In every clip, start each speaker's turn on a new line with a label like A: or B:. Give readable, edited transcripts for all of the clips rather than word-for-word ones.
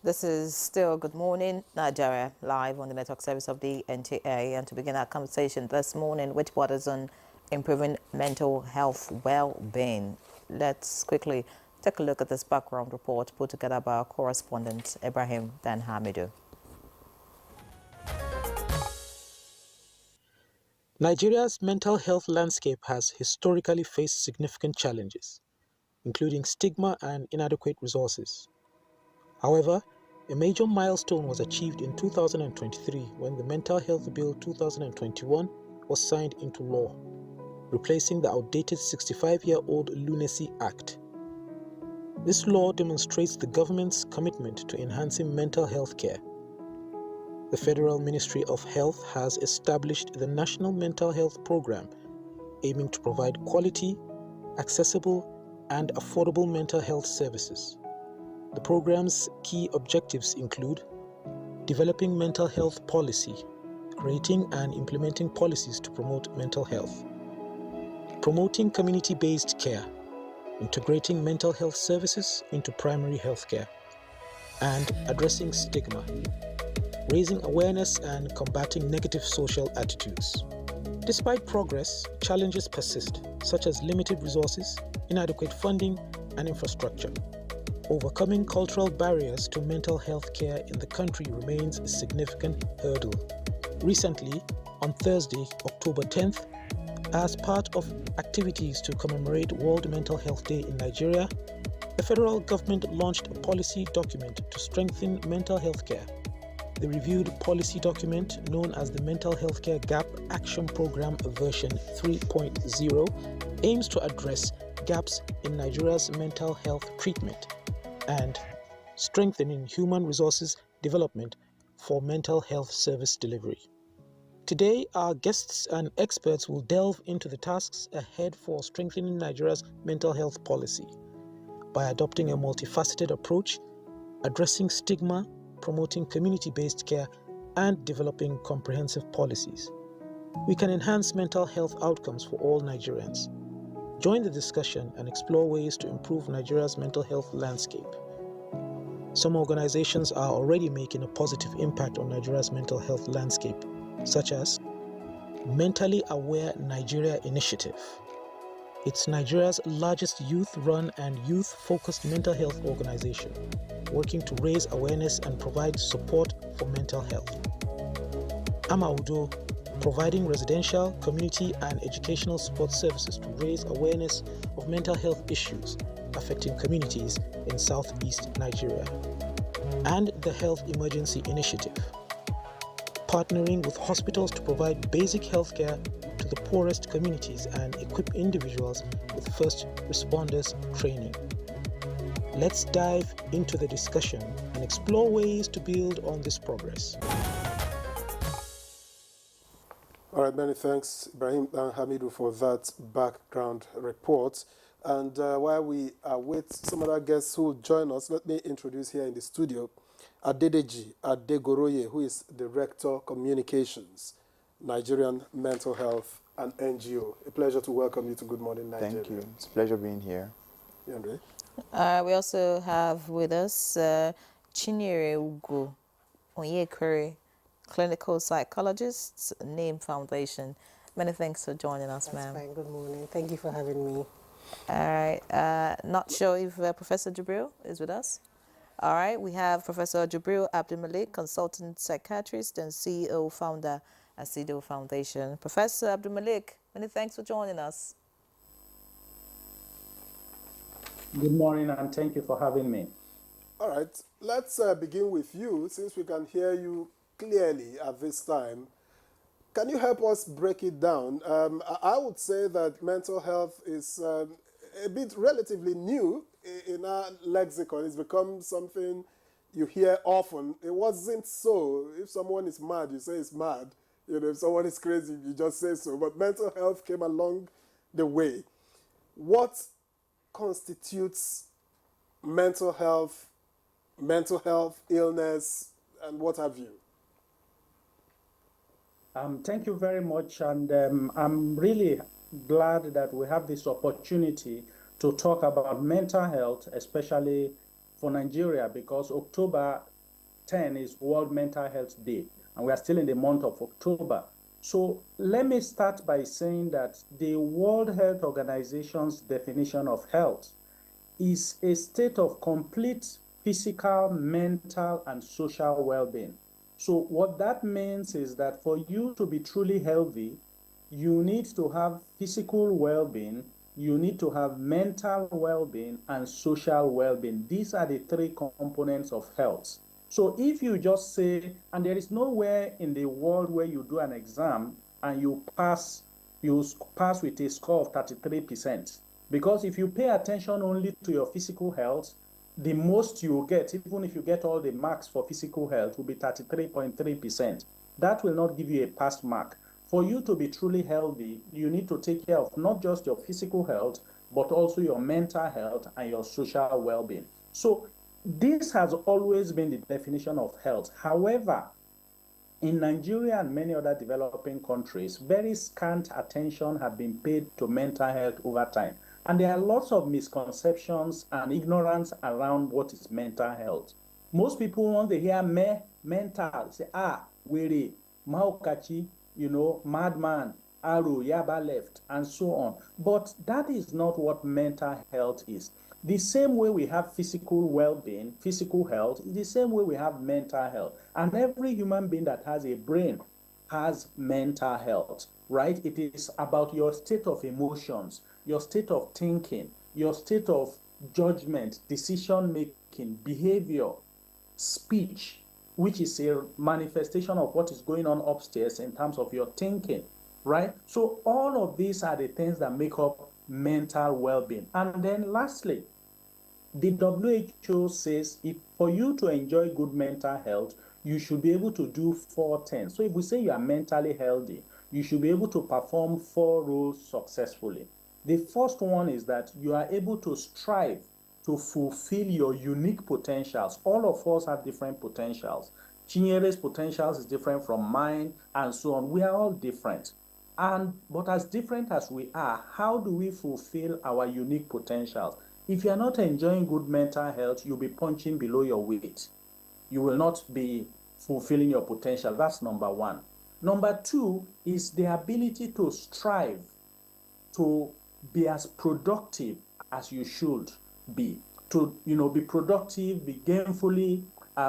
A: This is still Good Morning Nigeria, live on the network service of the NTA. And to begin our conversation this morning, which borders on improving mental health well-being, let's quickly take a look at this background report put together by our correspondent, Ibrahim Dan Hamidu.
B: Nigeria's mental health landscape has historically faced significant challenges, including stigma and inadequate resources. However, a major milestone was achieved in 2023 when the Mental Health Bill 2021 was signed into law, replacing the outdated 65-year-old Lunacy Act. This law demonstrates the government's commitment to enhancing mental health care. The Federal Ministry of Health has established the National Mental Health Program, aiming to provide quality, accessible, and affordable mental health services. The program's key objectives include developing mental health policy, creating and implementing policies to promote mental health, promoting community-based care, integrating mental health services into primary health care, and addressing stigma, raising awareness and combating negative social attitudes. Despite progress, challenges persist, such as limited resources, inadequate funding, and infrastructure. Overcoming cultural barriers to mental health care in the country remains a significant hurdle. Recently, on Thursday, October 10th, as part of activities to commemorate World Mental Health Day in Nigeria, the federal government launched a policy document to strengthen mental health care. The reviewed policy document, known as the Mental Healthcare Gap Action Program version 3.0, aims to address gaps in Nigeria's mental health treatment and strengthening human resources development for mental health service delivery. Today, our guests and experts will delve into the tasks ahead for strengthening Nigeria's mental health policy by adopting a multifaceted approach, addressing stigma, promoting community-based care, and developing comprehensive policies. We can enhance mental health outcomes for all Nigerians. Join the discussion and explore ways to improve Nigeria's mental health landscape. Some organizations are already making a positive impact on Nigeria's mental health landscape, such as Mentally Aware Nigeria Initiative. It's Nigeria's largest youth-run and youth-focused mental health organization, working to raise awareness and provide support for mental health. Amaudo, providing residential, community, and educational support services to raise awareness of mental health issues affecting communities in southeast Nigeria. And the Health Emergency Initiative, partnering with hospitals to provide basic health care to the poorest communities and equip individuals with first responders training. Let's dive into the discussion and explore ways to build on this progress.
C: All right, many thanks, Ibrahim and Hamidu, for that background report. And while we await some other guests who will join us, let me introduce here in the studio Adedeji Adegoroye, who is Director Communications, Nigerian Mental Health and NGO. A pleasure to welcome you to Good Morning Nigeria.
D: Thank you. It's a pleasure being here.
C: Andre?
A: We also have with us Chinyere Ugo Onyekere, clinical psychologist, NAME Foundation. Many thanks for joining us, ma'am.
E: That's fine. Good morning. Thank you for having me.
A: All right. Not sure if Professor Jubril is with us. All right. We have Professor Jubril Abdulmalik, consultant psychiatrist and CEO, founder at CIDO Foundation. Professor Abdulmalik, many thanks for joining us.
F: Good morning, and thank you for having me.
C: All right. Let's begin with you, since we can hear you clearly at this time. Can you help us break it down? I would say that mental health is a bit relatively new in our lexicon. It's become something you hear often. It wasn't so. If someone is mad, you say it's mad. You know, if someone is crazy, you just say so. But mental health came along the way. What constitutes mental health, illness, and what have you?
F: Thank you very much, and I'm really glad that we have this opportunity to talk about mental health, especially for Nigeria, because October 10 is World Mental Health Day, and we are still in the month of October. So let me start by saying that the World Health Organization's definition of health is a state of complete physical, mental, and social well-being. So what that means is that for you to be truly healthy, you need to have physical well-being, you need to have mental well-being, and social well-being. These are the three components of health. So if you just say, and there is nowhere in the world where you do an exam and you pass with a score of 33%. Because if you pay attention only to your physical health, the most you will get, even if you get all the marks for physical health, will be 33.3%. That will not give you a pass mark. For you to be truly healthy, you need to take care of not just your physical health, but also your mental health and your social well-being. So this has always been the definition of health. However, in Nigeria and many other developing countries, very scant attention has been paid to mental health over time. And there are lots of misconceptions and ignorance around what is mental health. Most people, when they hear mental, say, weary, maukachi, madman, arrow, yaba left, and so on. But that is not what mental health is. The same way we have physical well-being, physical health, is the same way we have mental health. And every human being that has a brain has mental health, right? It is about your state of emotions, your state of thinking, your state of judgment, decision-making, behavior, speech, which is a manifestation of what is going on upstairs in terms of your thinking, right? So all of these are the things that make up mental well-being. And then lastly, the WHO says if for you to enjoy good mental health, you should be able to do 4 things. So if we say you are mentally healthy, you should be able to perform 4 roles successfully. The first one is that you are able to strive to fulfill your unique potentials. All of us have different potentials. Chinyere's potentials is different from mine, and so on. We are all different. But as different as we are, how do we fulfill our unique potentials? If you are not enjoying good mental health, you'll be punching below your weight. You will not be fulfilling your potential. That's number one. Number two is the ability to strive to be as productive as you should be. To be productive, be gainfully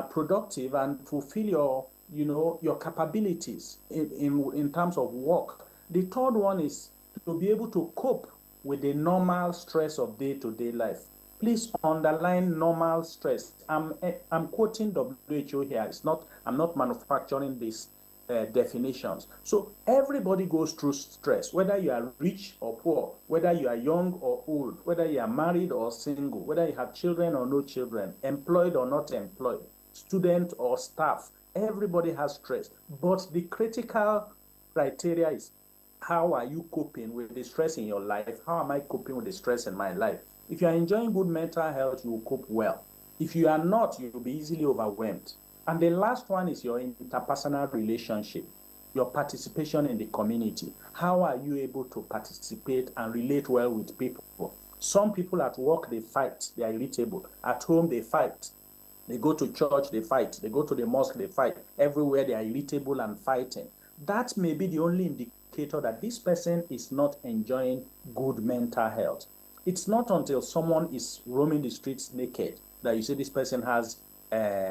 F: productive, and fulfill your capabilities in terms of work. The third one is to be able to cope with the normal stress of day-to-day life. Please underline normal stress. I'm quoting WHO here. I'm not manufacturing these definitions. So everybody goes through stress, whether you are rich or poor, whether you are young or old, whether you are married or single, whether you have children or no children, employed or not employed, student or staff. Everybody has stress. But the critical criteria is, how are you coping with the stress in your life? How am I coping with the stress in my life? If you are enjoying good mental health, you will cope well. If you are not, you will be easily overwhelmed. And the last one is your interpersonal relationship, your participation in the community. How are you able to participate and relate well with people? Some people at work, they fight, they are irritable. At home, they fight. They go to church, they fight. They go to the mosque, they fight. Everywhere, they are irritable and fighting. That may be the only indicator that this person is not enjoying good mental health. It's not until someone is roaming the streets naked that you say this person has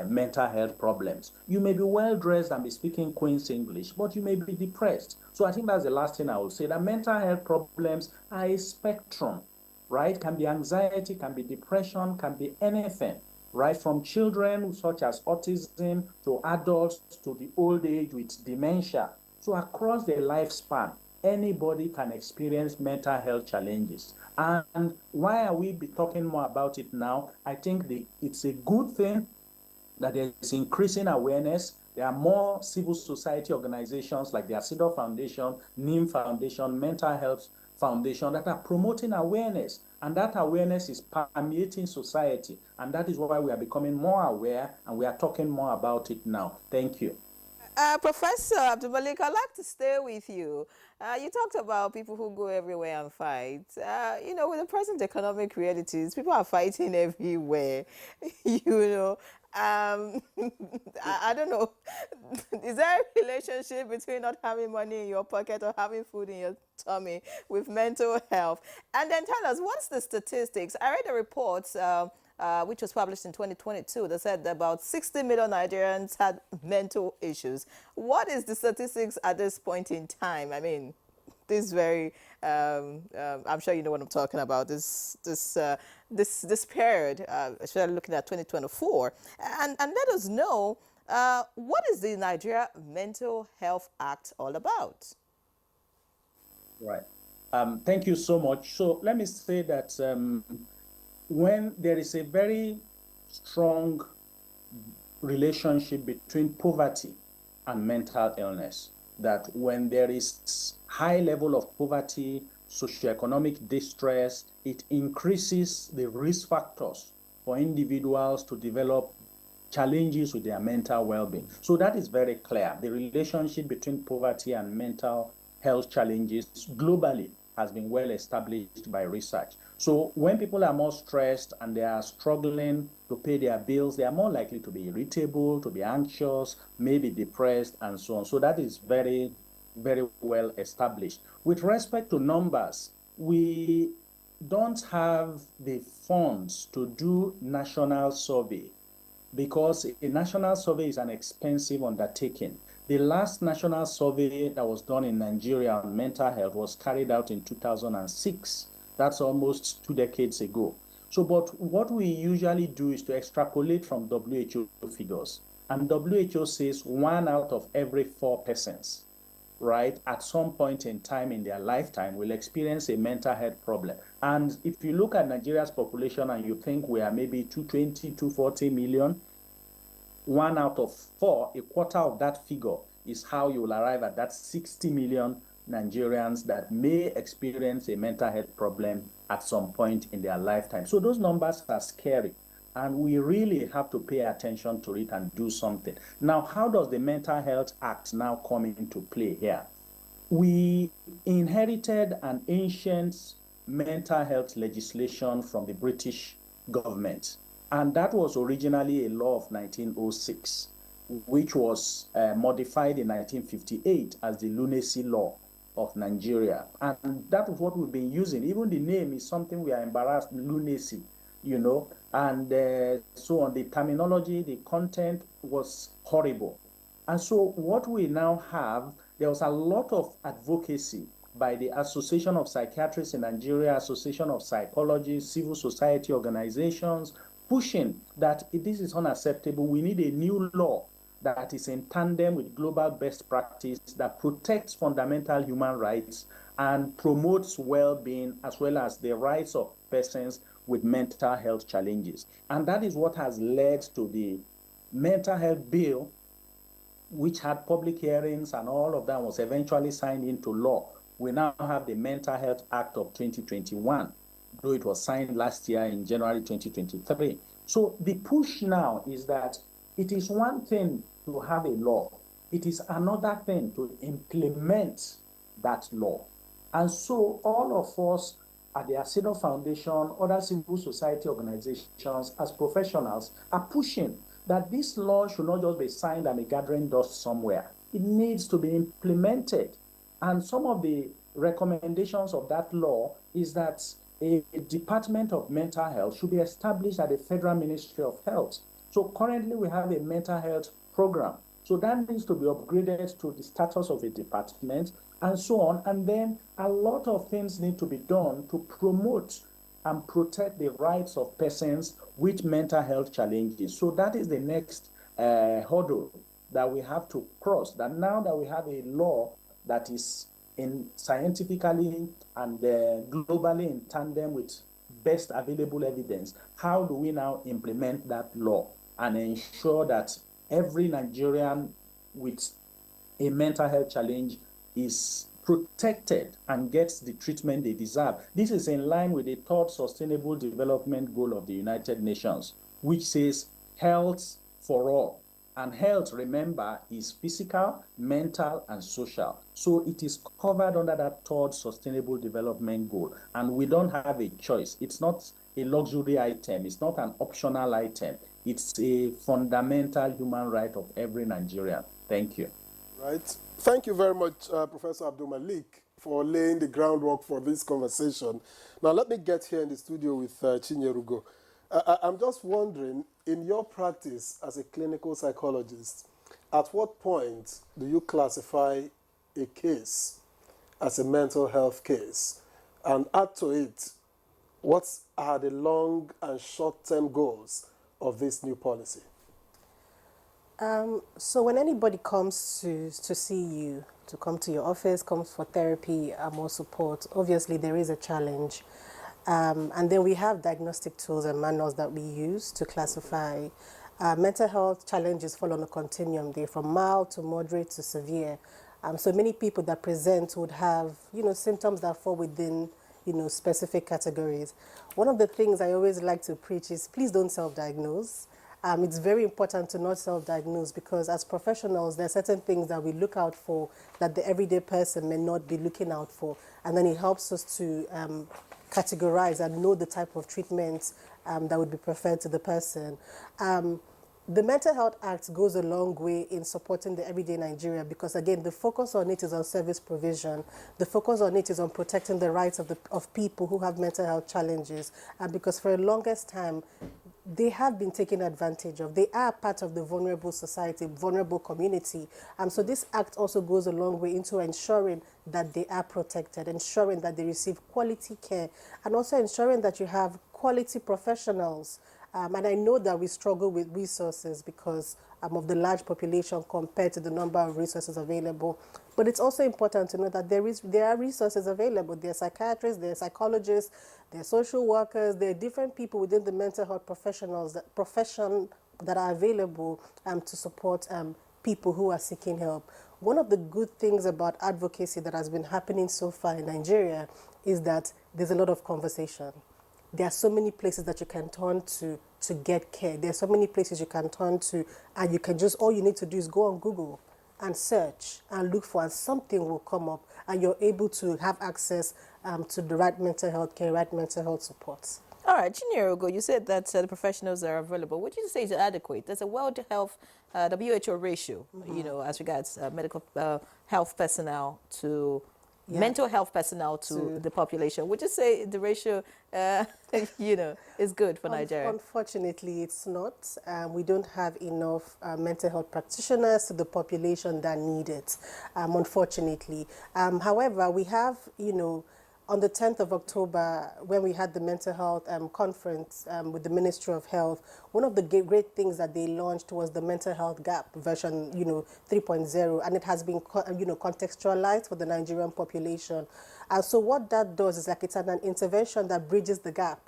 F: mental health problems. You may be well-dressed and be speaking Queen's English, but you may be depressed. So I think that's the last thing I will say, that mental health problems are a spectrum, right? Can be anxiety, can be depression, can be anything, right? From children such as autism to adults to the old age with dementia. So across the lifespan, anybody can experience mental health challenges. And why are we talking more about it now? I think it's a good thing that there is increasing awareness. There are more civil society organizations like the Asido Foundation, NIM Foundation, Mental Health Foundation that are promoting awareness. And that awareness is permeating society. And that is why we are becoming more aware and we are talking more about it now. Thank you.
A: Professor Abdulmalik, I'd like to stay with you. You talked about people who go everywhere and fight. With the present economic realities, people are fighting everywhere. I don't know. Is there a relationship between not having money in your pocket or having food in your tummy with mental health? And then tell us, what's the statistics? I read a report which was published in 2022 that said that about 60 million Nigerians had mental issues. What is the statistics at this point in time? I mean, this very I'm sure you know what I'm talking about, this period, especially looking at 2024, and let us know what is the Nigeria Mental Health Act all about.
F: Right. Thank you so much. So let me say that when there is a very strong relationship between poverty and mental illness, that when there is high level of poverty, socioeconomic distress, it increases the risk factors for individuals to develop challenges with their mental well-being. So that is very clear. The relationship between poverty and mental health challenges globally has been well established by research. So when people are more stressed and they are struggling to pay their bills, they are more likely to be irritable, to be anxious, maybe depressed, and so on. So that is very, very well established. With respect to numbers, we don't have the funds to do national survey because a national survey is an expensive undertaking. The last national survey that was done in Nigeria on mental health was carried out in 2006. That's almost 2 decades ago. So, but what we usually do is to extrapolate from WHO figures. And WHO says 1 out of every 4 persons, right, at some point in time in their lifetime will experience a mental health problem. And if you look at Nigeria's population and you think we are maybe 220, 240 million, 1 out of 4, a quarter of that figure is how you will arrive at that 60 million Nigerians that may experience a mental health problem at some point in their lifetime. So those numbers are scary, and we really have to pay attention to it and do something. Now, how does the Mental Health Act now come into play here? We inherited an ancient mental health legislation from the British government, and that was originally a law of 1906, which was modified in 1958 as the Lunacy Law of Nigeria. And that is what we've been using. Even the name is something we are embarrassed, lunacy, you know. And so on, the terminology, the content was horrible. And so what we now have, there was a lot of advocacy by the Association of Psychiatrists in Nigeria, Association of Psychologists, civil society organizations, pushing that this is unacceptable. We need a new law that is in tandem with global best practice, that protects fundamental human rights and promotes well-being as well as the rights of persons with mental health challenges. And that is what has led to the mental health bill, which had public hearings and all of that was eventually signed into law. We now have the Mental Health Act of 2021, though it was signed last year in January 2023. So the push now is that it is one thing to have a law. It is another thing to implement that law. And so all of us at the Asino Foundation, other civil society organizations, as professionals, are pushing that this law should not just be signed and be gathering dust somewhere. It needs to be implemented. And some of the recommendations of that law is that a Department of Mental Health should be established at the Federal Ministry of Health. So currently we have a mental health program. So that needs to be upgraded to the status of a department and so on. And then a lot of things need to be done to promote and protect the rights of persons with mental health challenges. So that is the next hurdle that we have to cross. That now that we have a law that is scientifically and globally in tandem with best available evidence, how do we now implement that law and ensure that every Nigerian with a mental health challenge is protected and gets the treatment they deserve? This is in line with the third Sustainable Development Goal of the United Nations, which says health for all. And health, remember, is physical, mental, and social. So it is covered under that third Sustainable Development Goal. And we don't have a choice. It's not a luxury item. It's not an optional item. It's a fundamental human right of every Nigerian. Thank you.
C: Right. Thank you very much, Professor Abdul Malik, for laying the groundwork for this conversation. Now, let me get here in the studio with Chinyerugo. I'm just wondering, in your practice as a clinical psychologist, at what point do you classify a case as a mental health case? And add to it, what are the long and short-term goals of this new policy?
E: So when anybody comes to see you, to come to your office, comes for therapy or support, obviously there is a challenge. And then we have diagnostic tools and manuals that we use to classify. Mental health challenges fall on a continuum. They're from mild to moderate to severe. So many people that present would have, symptoms that fall within, specific categories. One of the things I always like to preach is please don't self-diagnose. It's very important to not self-diagnose because as professionals, there are certain things that we look out for that the everyday person may not be looking out for. And then it helps us to categorize and know the type of treatment that would be preferred to the person. The Mental Health Act goes a long way in supporting the everyday Nigeria because, again, the focus on it is on service provision. The focus on it is on protecting the rights of people who have mental health challenges. And because for the longest time, they have been taken advantage of. They are part of the vulnerable society, vulnerable community. So this act also goes a long way into ensuring that they are protected, ensuring that they receive quality care, and also ensuring that you have quality professionals. And I know that we struggle with resources because of the large population compared to the number of resources available. But it's also important to know that there are resources available. There are psychiatrists, there are psychologists, there are social workers, there are different people within the mental health profession that are available to support people who are seeking help. One of the good things about advocacy that has been happening so far in Nigeria is that there's a lot of conversation. There are so many places that you can turn to get care. There are so many places you can turn to, and you can just, all you need to do is go on Google and search and look for, and something will come up, and you're able to have access to the right mental health care, right mental health support.
A: All right, Chinyerugo, you said that the professionals are available. Would you say is adequate? There's a World Health, WHO ratio, as regards medical health personnel to mental health personnel to the population. Would you say the ratio, is good for Nigeria?
E: Unfortunately, it's not. We don't have enough mental health practitioners to the population that need it, unfortunately. However, we have, on the 10th of October, when we had the mental health conference with the Ministry of Health, one of the great things that they launched was the mental health gap version, 3.0, and it has been, contextualized for the Nigerian population. So what that does is it's an intervention that bridges the gap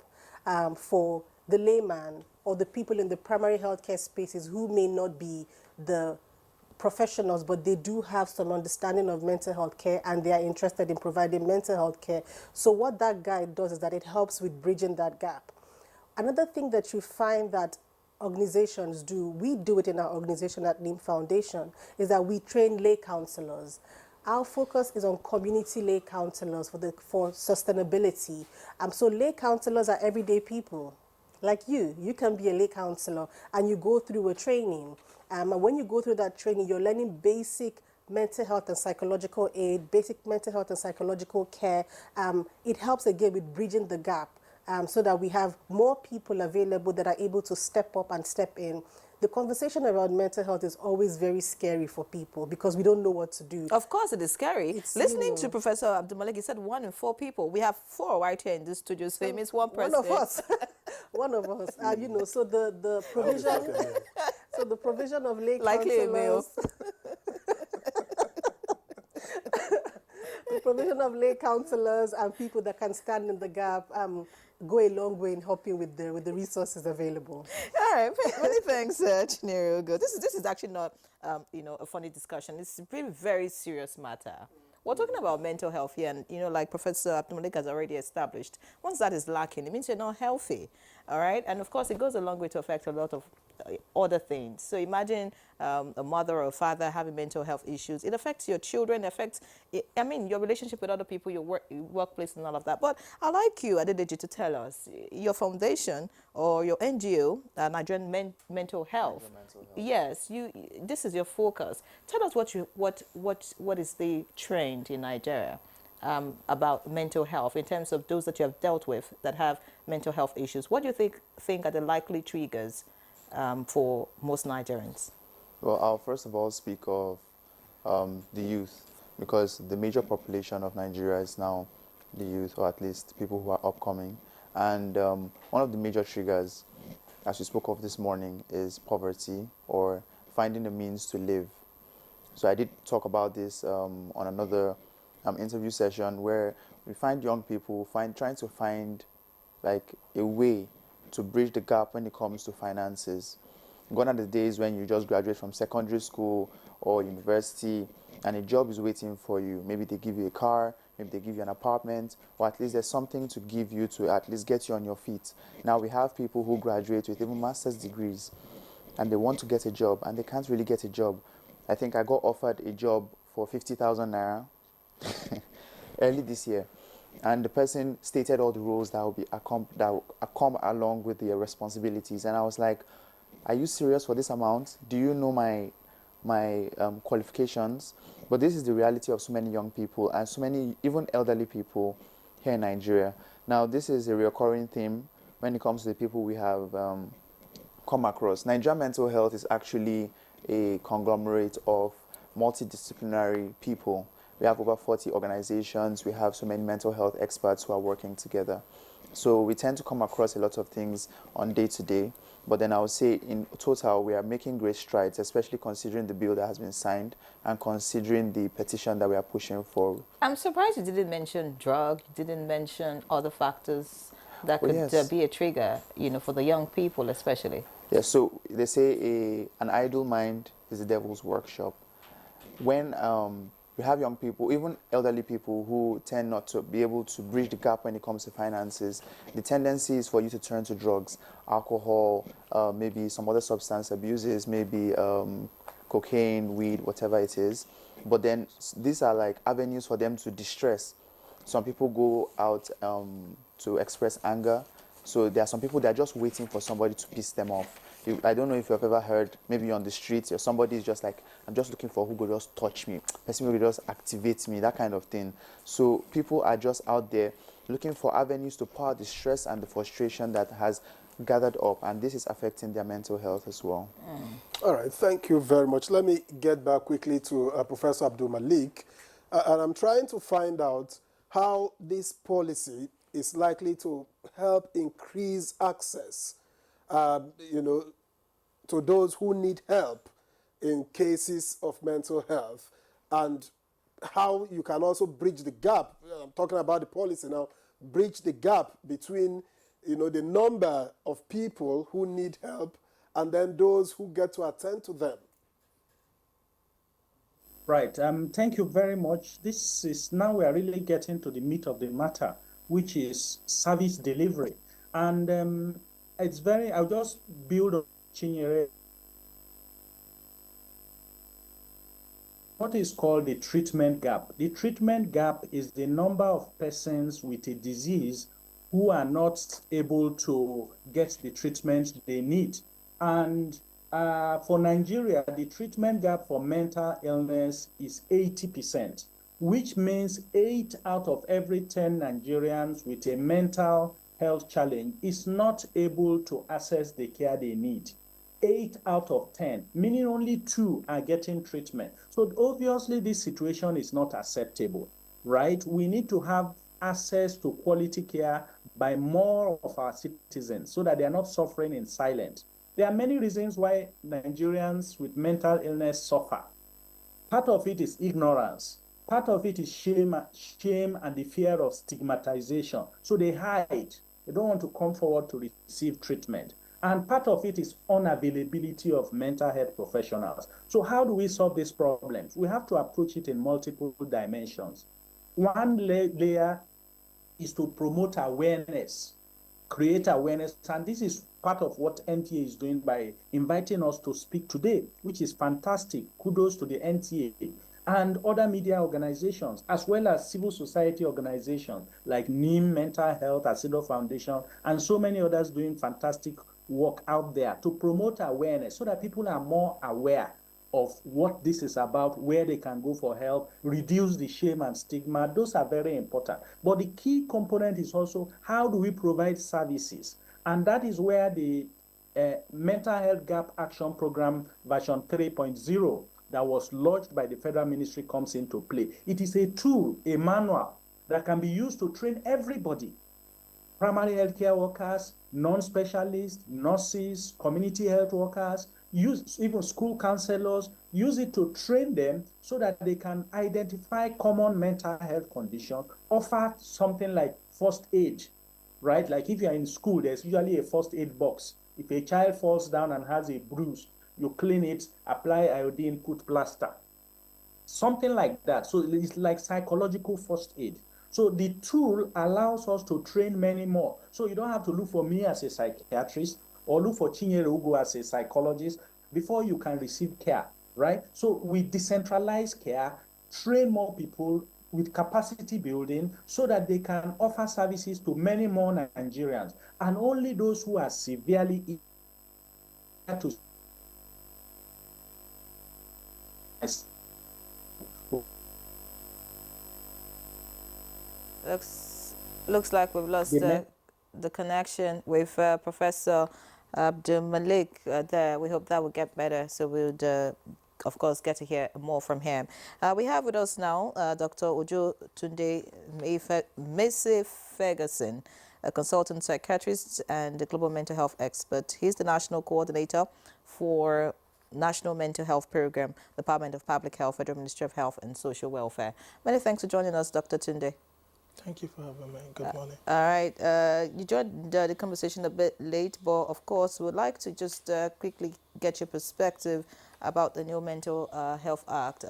E: for the layman or the people in the primary healthcare spaces who may not be the professionals, but they do have some understanding of mental health care and they are interested in providing mental health care. So what that guide does is that it helps with bridging that gap. Another thing that you find that organizations do, we do it in our organization at NIM Foundation, is that we train lay counselors. Our focus is on community lay counselors for sustainability. So lay counselors are everyday people. Like you can be a lay counselor and you go through a training. And when you go through that training, you're learning basic mental health and psychological aid, basic mental health and psychological care. It helps again with bridging the gap so that we have more people available that are able to step up and step in. The conversation around mental health is always very scary for people because we don't know what to do.
A: Of course it is scary. Listening to Professor Abdul Malik, he said 1 in 4 people. We have 4 right here in this studio, so it means one person.
E: One of us. One of us. So the provision... So the provision of lay counselors... the provision of lay counselors and people that can stand in the gap go a long way in helping with the resources available.
A: All right, many thanks, Chinyerugo. This is actually not, a funny discussion. It's a very, very serious matter. We're talking about mental health here, and like Professor Abdul Malik has already established, once that is lacking, it means you're not healthy. All right, and of course, it goes a long way to affect a lot of other things. So imagine a mother or a father having mental health issues. It affects your children, affects, I mean, your relationship with other people, your workplace and all of that. But I'd like you, Adedeji, to tell us, your foundation or your NGO, Nigerian Mental Health. Yes, this is your focus. Tell us what is the trend in Nigeria about mental health in terms of those that you have dealt with that have mental health issues. What do you think are the likely triggers for most Nigerians?
D: Well, I'll first of all speak of the youth, because the major population of Nigeria is now the youth, or at least people who are upcoming. And one of the major triggers, as we spoke of this morning, is poverty or finding the means to live. So I did talk about this on another interview session, where we find young people trying to find like a way to bridge the gap when it comes to finances. Gone are the days when you just graduate from secondary school or university and a job is waiting for you. Maybe they give you a car, maybe they give you an apartment, or at least there's something to give you to at least get you on your feet. Now we have people who graduate with even master's degrees and they want to get a job and they can't really get a job. I think I got offered a job for 50,000 naira early this year, and the person stated all the roles that will come along with the responsibilities, and I was like, are you serious for this amount? Do you know my qualifications? But this is the reality of so many young people and so many even elderly people here in Nigeria. Now this is a recurring theme when it comes to the people we have come across. Nigerian mental health is actually a conglomerate of multidisciplinary people. We have over 40 organizations. We have so many mental health experts who are working together. So we tend to come across a lot of things on day to day. But then I would say in total, we are making great strides, especially considering the bill that has been signed and considering the petition that we are pushing for.
A: I'm surprised you didn't mention drug, you didn't mention other factors that could
D: yes.
A: Be a trigger, for the young people especially.
D: Yeah, so they say an idle mind is the devil's workshop. When we have young people, even elderly people, who tend not to be able to bridge the gap when it comes to finances, the tendency is for you to turn to drugs, alcohol, maybe some other substance abuses, maybe cocaine, weed, whatever it is. But then these are like avenues for them to distress. Some people go out to express anger. So there are some people that are just waiting for somebody to piss them off. I don't know if you've ever heard, maybe on the streets, or somebody is just like, I'm just looking for who could just touch me, person who could just activate me, that kind of thing. So people are just out there looking for avenues to pour the stress and the frustration that has gathered up, and this is affecting their mental health as well.
C: All right, thank you very much. Let me get back quickly to Professor Abdul Malik, and I'm trying to find out how this policy is likely to help increase access to those who need help in cases of mental health, and how you can also bridge the gap. I'm talking about the policy now, bridge the gap between, the number of people who need help and then those who get to attend to them.
F: Right. Thank you very much. This is now we are really getting to the meat of the matter, which is service delivery. And it's I'll just build on Chinyere. What is called the treatment gap. The treatment gap is the number of persons with a disease who are not able to get the treatment they need. And for Nigeria, the treatment gap for mental illness is 80%, which means 8 out of every 10 Nigerians with a mental health challenge is not able to access the care they need. 8 out of 10, meaning only 2 are getting treatment. So obviously this situation is not acceptable, right? We need to have access to quality care by more of our citizens so that they are not suffering in silence. There are many reasons why Nigerians with mental illness suffer. Part of it is ignorance. Part of it is shame and the fear of stigmatization. So they hide. They don't want to come forward to receive treatment. And part of it is unavailability of mental health professionals. So how do we solve these problems? We have to approach it in multiple dimensions. One layer is to promote awareness. create awareness. And this is part of what NTA is doing by inviting us to speak today, which is fantastic. Kudos to the NTA and other media organizations, as well as civil society organizations like NIM, Mental Health, Asido Foundation, and so many others doing fantastic work out there to promote awareness so that people are more aware of what this is about, where they can go for help, reduce the shame and stigma. Those are very important. But the key component is also how do we provide services? And that is where the Mental Health Gap Action Program version 3.0 that was launched by the Federal Ministry comes into play. It is a tool, a manual that can be used to train everybody: primary healthcare workers, non-specialists, nurses, community health workers, use even school counselors, use it to train them so that they can identify common mental health conditions, offer something like first aid, right? Like if you're in school, there's usually a first aid box. If a child falls down and has a bruise, you clean it, apply iodine, put plaster. Something like that. So it's like psychological first aid. So the tool allows us to train many more. So you don't have to look for me as a psychiatrist or look for Chinyere Ugo as a psychologist before you can receive care, right? So we decentralize care, train more people with capacity building so that they can offer services to many more Nigerians, and only those who are severely ill to
A: Looks like we've lost the connection with Professor Abdul Malik there. We hope that will get better, so we'll of course get to hear more from him. We have with us now Dr. Ojo Tunde Mese Ferguson, a consultant psychiatrist and a global mental health expert. He's the national coordinator for National Mental Health Program, Department of Public Health, Federal Ministry of Health and Social Welfare. Many thanks for joining us, Dr. Tunde.
B: Thank you for having me. Good morning.
A: All right. You joined the conversation a bit late, but of course, we'd like to just quickly get your perspective about the new Mental Health Act.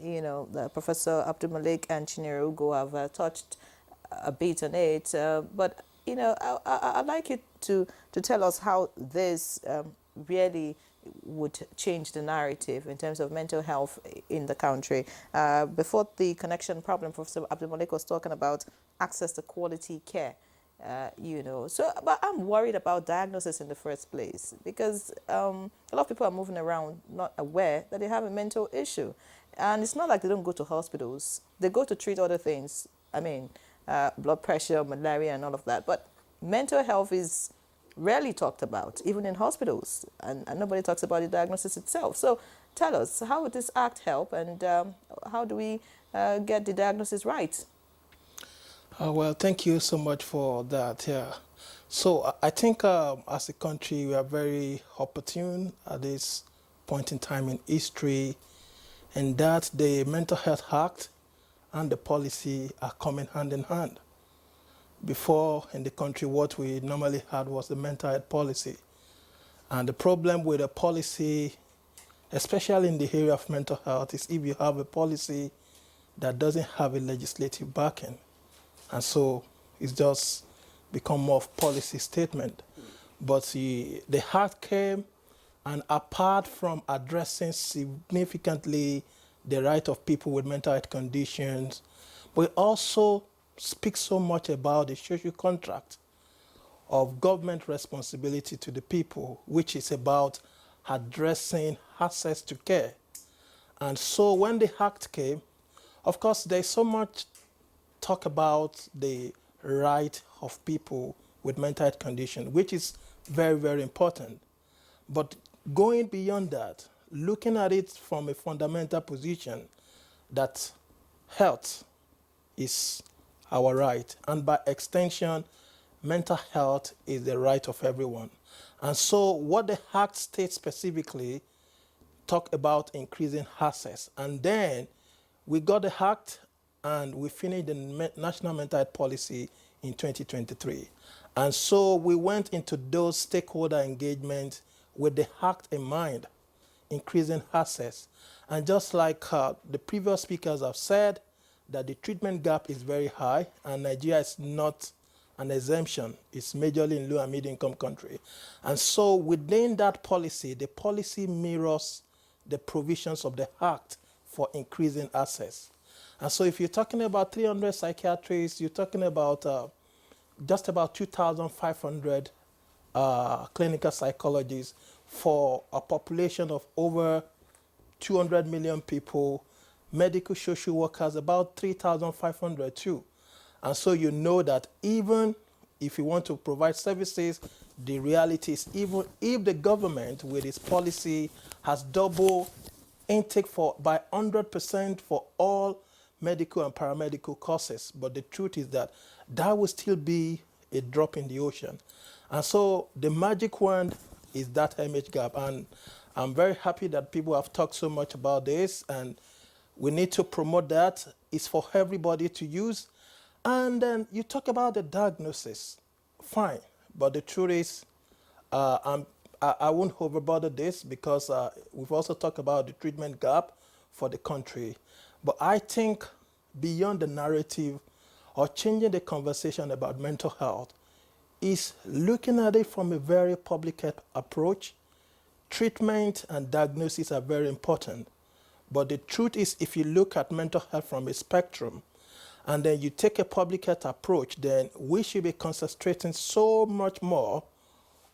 A: You know, Professor Abdul Malik and Chinyere Ugo have touched a bit on it, but you know, I'd like you to tell us how this really would change the narrative in terms of mental health in the country. Before the connection problem, Professor Abdul Malik was talking about access to quality care. You know, so but I'm worried about diagnosis in the first place, because a lot of people are moving around not aware that they have a mental issue, and it's not like they don't go to hospitals. They go to treat other things. I mean, blood pressure, malaria, and all of that. But mental health is rarely talked about, even in hospitals, and nobody talks about the diagnosis itself. So tell us, how would this act help, and how do we get the diagnosis right?
G: Well, thank you so much for that. Yeah. So I think as a country, we are very opportune at this point in time in history, and that the Mental Health Act and the policy are coming hand in hand. Before, in the country, what we normally had was the mental health policy. And the problem with a policy, especially in the area of mental health, is if you have a policy that doesn't have a legislative backing. And so it's just become more of policy statement. But the act came, and apart from addressing significantly the right of people with mental health conditions, we also speak so much about the social contract of government responsibility to the people, which is about addressing access to care. And so when the act came, of course, there's so much talk about the right of people with mental health condition, which is very, very important. But going beyond that, looking at it from a fundamental position that health is our right, and by extension, mental health is the right of everyone. And so what the Act states specifically talk about increasing access. And then we got the Act and we finished the National Mental Health Policy in 2023. And so we went into those stakeholder engagement with the Act in mind, increasing access. And just like the previous speakers have said, that the treatment gap is very high, and Nigeria is not an exemption. It's majorly in low and middle income country. And so within that policy, the policy mirrors the provisions of the Act for increasing access. And so if you're talking about 300 psychiatrists, you're talking about just about 2,500 clinical psychologists for a population of over 200 million people, medical social workers, about 3,500 too. And so you know that even if you want to provide services, the reality is even if the government with its policy has double intake by 100% for all medical and paramedical courses, but the truth is that that will still be a drop in the ocean. And so the magic wand is that MH gap. And I'm very happy that people have talked so much about this, and we need to promote that. It's for everybody to use. And then you talk about the diagnosis. Fine. But the truth is, I won't overbother this because we've also talked about the treatment gap for the country. But I think beyond the narrative or changing the conversation about mental health is looking at it from a very public approach. Treatment and diagnosis are very important. But the truth is, if you look at mental health from a spectrum, and then you take a public health approach, then we should be concentrating so much more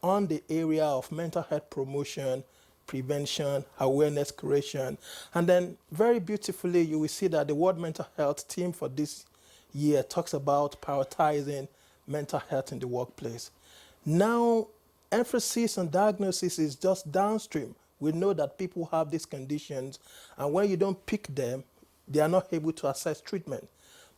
G: on the area of mental health promotion, prevention, awareness creation. And then very beautifully, you will see that the World Mental Health Team for this year talks about prioritizing mental health in the workplace. Now, emphasis on diagnosis is just downstream. We know that people have these conditions, and when you don't pick them, they are not able to access treatment.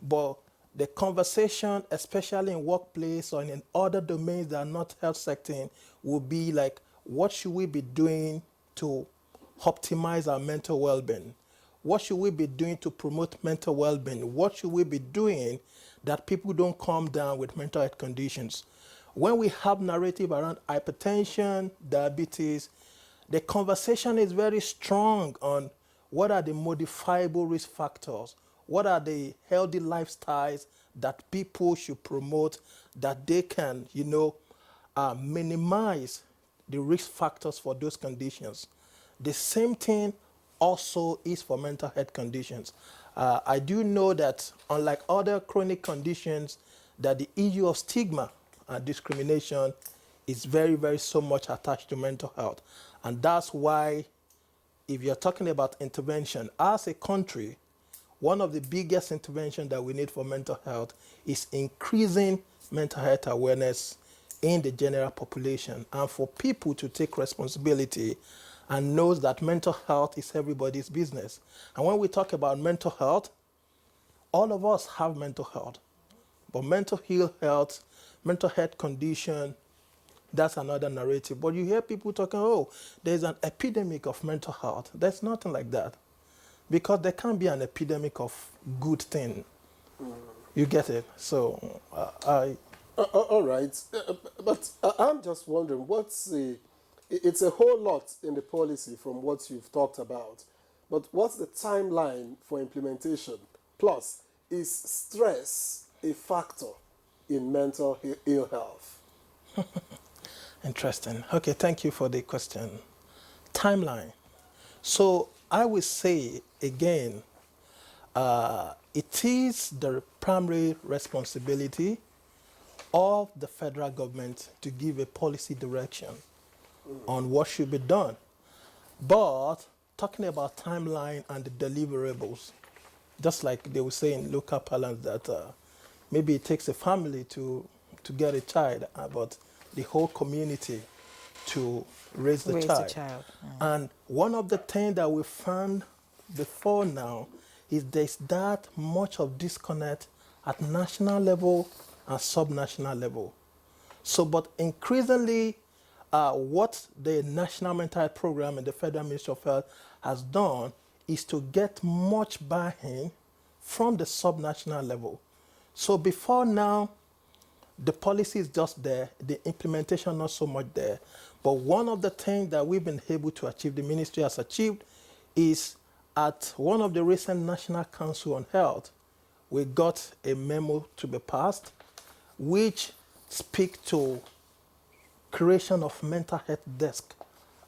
G: But the conversation, especially in workplace or in other domains that are not health sector, will be like, what should we be doing to optimize our mental well-being? What should we be doing to promote mental well-being? What should we be doing that people don't come down with mental health conditions? When we have narrative around hypertension, diabetes, the conversation is very strong on what are the modifiable risk factors, what are the healthy lifestyles that people should promote that they can, minimize the risk factors for those conditions. The same thing also is for mental health conditions. I do know that unlike other chronic conditions, that the issue of stigma and discrimination is very, very so much attached to mental health. And that's why if you're talking about intervention, as a country, one of the biggest interventions that we need for mental health is increasing mental health awareness in the general population, and for people to take responsibility and knows that mental health is everybody's business. And when we talk about mental health, all of us have mental health. But mental health condition, that's another narrative. But you hear people talking, oh, there's an epidemic of mental health. There's nothing like that. Because there can't be an epidemic of good thing. You get it? So
C: all right. But I'm just wondering, it's a whole lot in the policy from what you've talked about. But what's the timeline for implementation? Plus, is stress a factor in mental ill health?
G: Interesting. Okay, thank you for the question. Timeline. So I will say again, it is the primary responsibility of the federal government to give a policy direction on what should be done. But talking about timeline and the deliverables, just like they will say in local parlance that maybe it takes a family to get a child, but the whole community to raise the child. And one of the things that we found before now is there's that much of disconnect at national level and subnational level. So, but increasingly, what the National Mental Health Program and the Federal Ministry of Health has done is to get much buy-in from the subnational level. So before now, the policy is just there, the implementation not so much there. But one of the things that we've been able to achieve, the ministry has achieved, is at one of the recent National Council on Health, we got a memo to be passed which speak to creation of mental health desk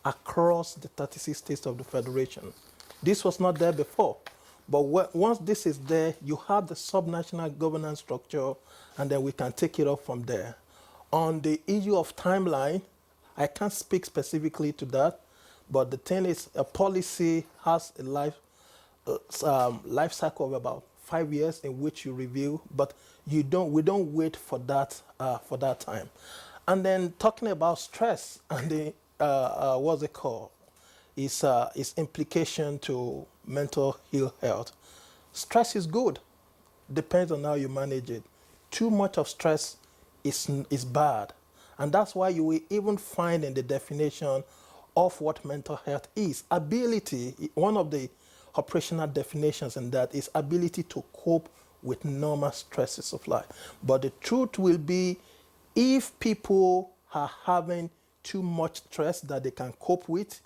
G: across the 36 states of the Federation. This was not there before. But once this is there, you have the subnational governance structure, and then we can take it up from there. On the issue of timeline, I can't speak specifically to that, but the thing is, a policy has a life cycle of about 5 years in which you review, but we don't wait for that time. And then talking about stress and the what's it called, its implication to mental health. Stress is good, depends on how you manage it. Too much of stress is bad, and that's why you will even find in the definition of what mental health is. Ability, one of the operational definitions in that is ability to cope with normal stresses of life. But the truth will be, if people are having too much stress that they can cope with,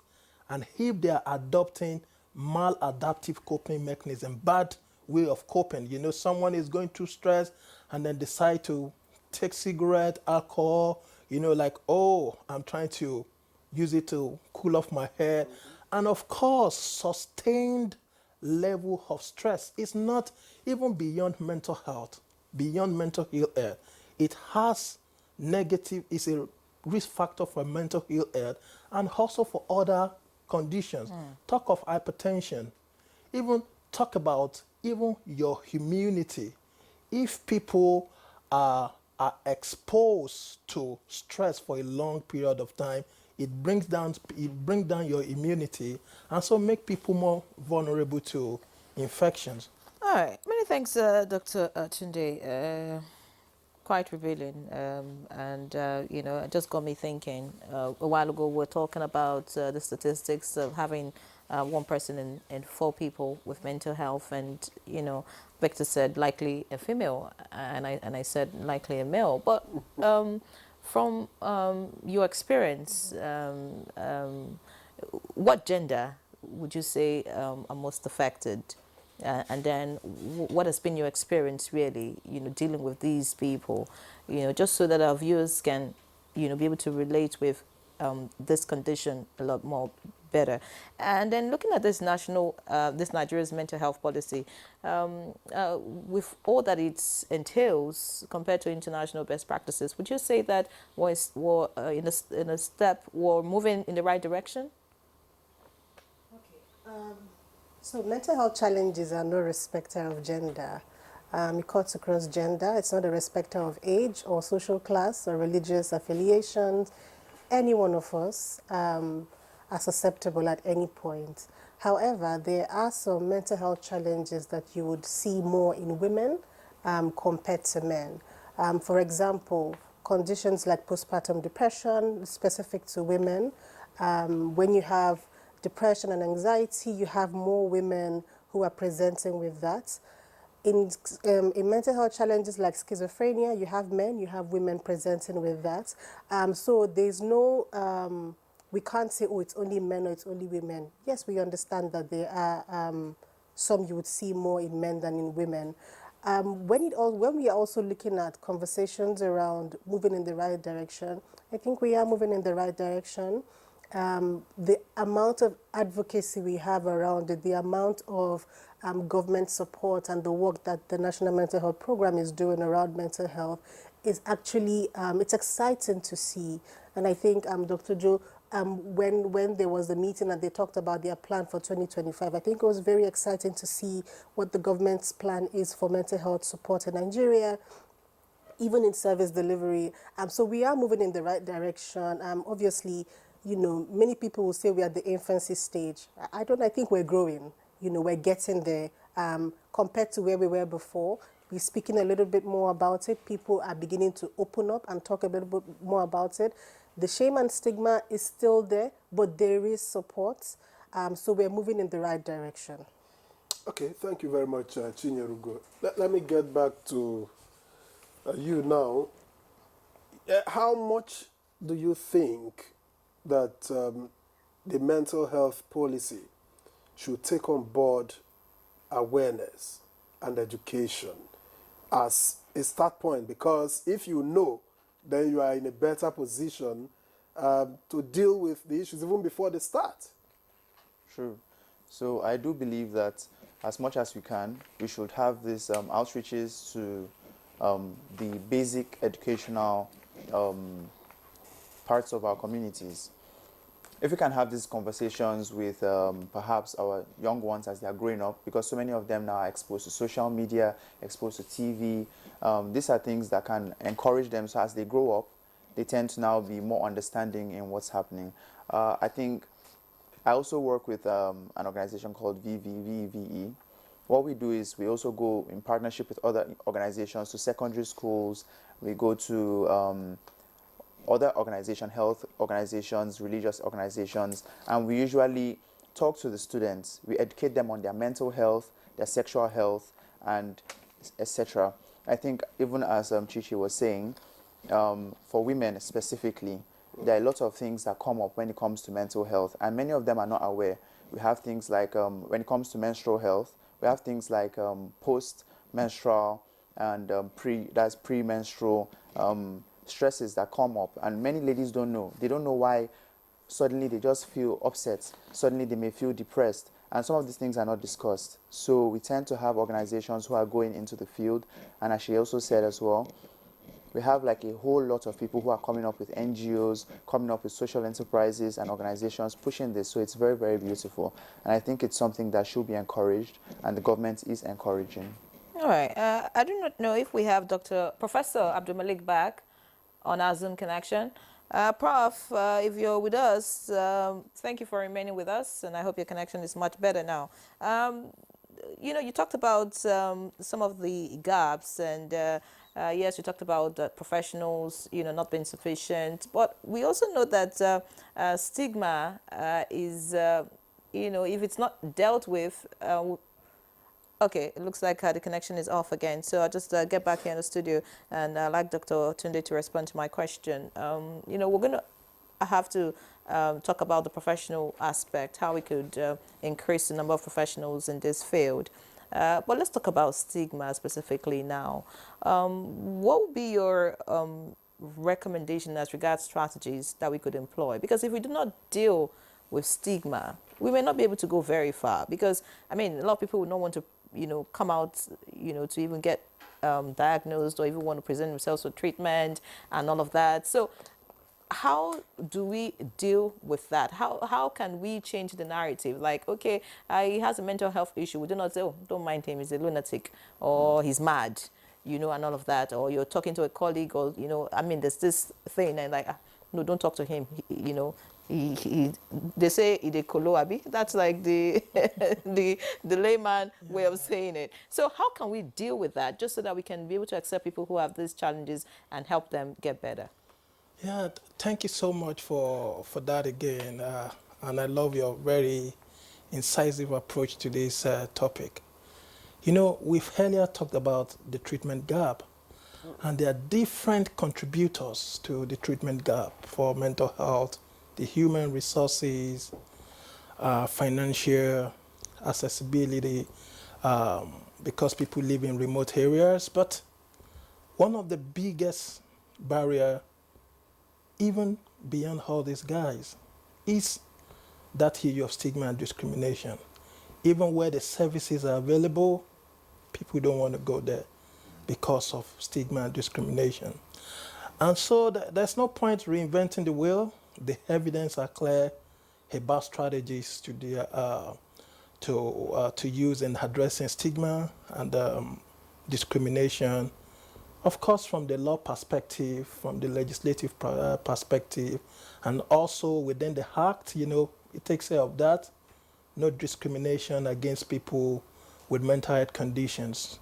G: and if they are adopting maladaptive coping mechanism, bad way of coping, someone is going through stress and then decide to take cigarette, alcohol, like, oh, I'm trying to use it to cool off my head. And of course, sustained level of stress is not even beyond mental health, beyond mental health. It has negative, is a risk factor for mental health and also for other conditions. Talk of hypertension, even talk about even your immunity. If people are exposed to stress for a long period of time, it brings down your immunity, and so make people more vulnerable to infections.
A: All right. Many thanks, Dr. Tunde. Quite revealing, and it just got me thinking. A while ago, we were talking about the statistics of having one person in 4 people with mental health, and Victor said likely a female, and I said likely a male. But from your experience, what gender would you say are most affected? And then what has been your experience really, dealing with these people, just so that our viewers can, be able to relate with this condition a lot more better. And then looking at this this Nigeria's mental health policy, with all that it entails compared to international best practices, would you say that we're moving in the right direction?
E: So mental health challenges are no respecter of gender. It cuts across gender. It's not a respecter of age or social class or religious affiliations. Any one of us are susceptible at any point. However, there are some mental health challenges that you would see more in women compared to men. For example, conditions like postpartum depression, specific to women. When you have depression and anxiety, you have more women who are presenting with that. In mental health challenges like schizophrenia, you have men, you have women presenting with that. So there's no, we can't say, oh, it's only men or it's only women. Yes, we understand that there are some you would see more in men than in women. When we are also looking at conversations around moving in the right direction, I think we are moving in the right direction. The amount of advocacy we have around it, the amount of government support and the work that the National Mental Health Program is doing around mental health is actually, it's exciting to see. And I think, Dr. Joe, when there was a meeting and they talked about their plan for 2025, I think it was very exciting to see what the government's plan is for mental health support in Nigeria, even in service delivery. So we are moving in the right direction. Obviously, many people will say we're at the infancy stage. I think we're growing. We're getting there. Compared to where we were before, we're speaking a little bit more about it. People are beginning to open up and talk a little bit more about it. The shame and stigma is still there, but there is support. So we're moving in the right direction.
C: Okay, thank you very much, Chinyerugo. Let me get back to you now. How much do you think that the mental health policy should take on board awareness and education as a start point, because if you know, then you are in a better position to deal with the issues even before they start.
D: True. So I do believe that as much as we can, we should have these outreaches to the basic educational parts of our communities. If we can have these conversations with perhaps our young ones as they are growing up, because so many of them now are exposed to social media, exposed to TV, these are things that can encourage them, so as they grow up, they tend to now be more understanding in what's happening. I think I also work with an organization called VVE. What we do is we also go in partnership with other organizations to secondary schools. We go to other organizations, health organizations, religious organizations, and we usually talk to the students. We educate them on their mental health, their sexual health, and etc. I think even as Chichi was saying, for women specifically, there are lots of things that come up when it comes to mental health, and many of them are not aware. We have things like, when it comes to menstrual health, we have things like post-menstrual and premenstrual stresses that come up, and many ladies don't know. They don't know why suddenly they just feel upset. Suddenly they may feel depressed, and some of these things are not discussed. So we tend to have organizations who are going into the field, and as she also said as well, we have like a whole lot of people who are coming up with NGOs, coming up with social enterprises and organizations pushing this. So it's very, very beautiful. And I think it's something that should be encouraged, and the government is encouraging.
A: All right. I do not know if we have Professor Abdul Malik back on our Zoom connection. Prof, if you're with us, thank you for remaining with us, and I hope your connection is much better now. You talked about some of the gaps, and yes, you talked about professionals, not being sufficient, but we also know that stigma is, if it's not dealt with, okay, it looks like the connection is off again. So I'll just get back here in the studio, and I'd like Dr. Tunde to respond to my question. We're going to have to talk about the professional aspect, how we could increase the number of professionals in this field. But let's talk about stigma specifically now. What would be your recommendation as regards strategies that we could employ? Because if we do not deal with stigma, we may not be able to go very far, because, a lot of people would not want to, come out, to even get diagnosed or even want to present themselves for treatment and all of that. So how do we deal with that? How can we change the narrative? Like, okay, he has a mental health issue. We do not say, oh, don't mind him, he's a lunatic, or he's mad, and all of that. Or you're talking to a colleague, or, there's this thing, and like, no, don't talk to him, they say idekolo. That's like the the layman way of saying it. So how can we deal with that, just so that we can be able to accept people who have these challenges and help them get better?
G: Yeah, thank you so much for that again, and I love your very incisive approach to this topic. We've earlier talked about the treatment gap, and there are different contributors to the treatment gap for mental health: the human resources, financial accessibility, because people live in remote areas. But one of the biggest barrier, even beyond all these guys, is that issue of stigma and discrimination. Even where the services are available, people don't want to go there because of stigma and discrimination. And so there's no point reinventing the wheel. The evidence are clear about strategies to use in addressing stigma and discrimination. Of course, from the law perspective, from the legislative perspective, and also within the Act, it takes care of that. No discrimination against people with mental health conditions.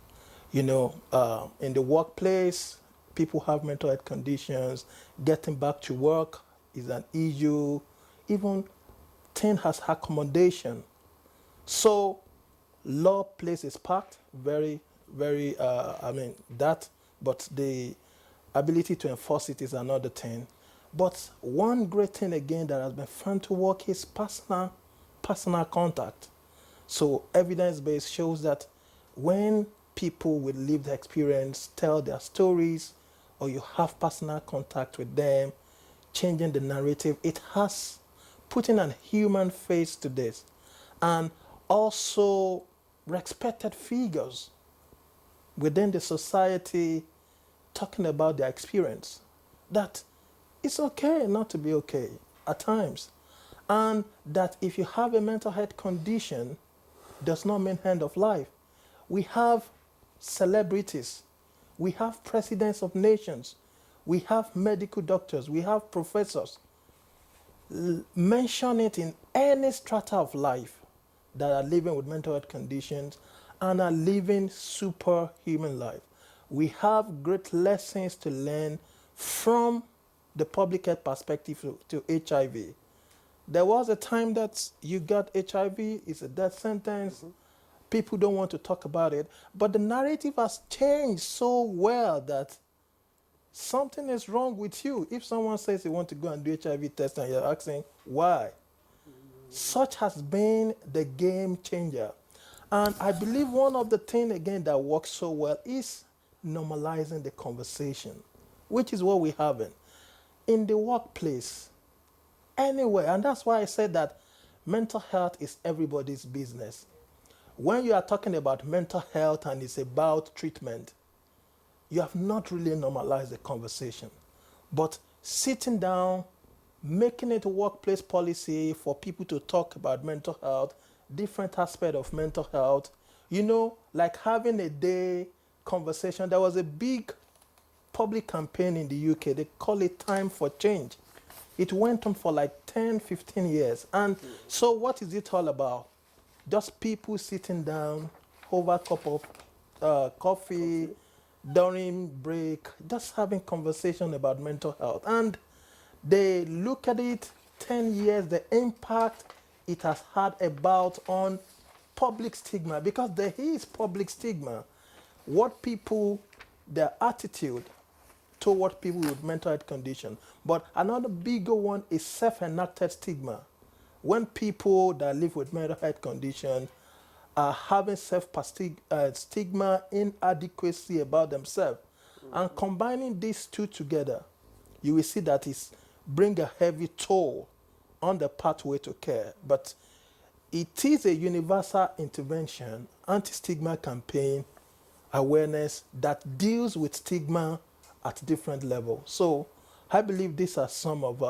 G: In the workplace, people have mental health conditions. Getting back to work is an issue. Even teen has accommodation. So law plays its part very, very, but the ability to enforce it is another thing. But one great thing again that has been found to work is personal contact. So evidence-based shows that when people with lived experience tell their stories, or you have personal contact with them, changing the narrative. It has putting a human face to this, and also respected figures within the society talking about their experience, that it's okay not to be okay at times, and that if you have a mental health condition does not mean end of life. We have celebrities, we have presidents of nations, we have medical doctors, we have professors. Mention it in any strata of life that are living with mental health conditions and are living superhuman life. We have great lessons to learn from the public health perspective to HIV. There was a time that you got HIV, it's a death sentence. People don't want to talk about it. But the narrative has changed so well that something is wrong with you. If someone says they want to go and do HIV test and you're asking why, such has been the game changer. And I believe one of the things, again, that works so well is normalizing the conversation, which is what we have in the workplace, anywhere. And that's why I said that mental health is everybody's business. When you are talking about mental health and it's about treatment, you have not really normalized the conversation. But sitting down, making it a workplace policy for people to talk about mental health, different aspects of mental health, you know, like having a day conversation. There was a big public campaign in the UK. They call it Time for Change. It went on for like 10, 15 years. And so what is it all about? Just people sitting down over a cup of coffee during break, just having conversation about mental health. And they look at it, 10 years, the impact it has had about on public stigma, because there is public stigma. What people, their attitude toward people with mental health condition. But another bigger one is self-enacted stigma. When people that live with mental health condition are having self-stigma, inadequacy about themselves, and combining these two together, you will see that it's bring a heavy toll on the pathway to care. But it is a universal intervention, anti-stigma campaign, awareness that deals with stigma at different levels. So I believe these are some of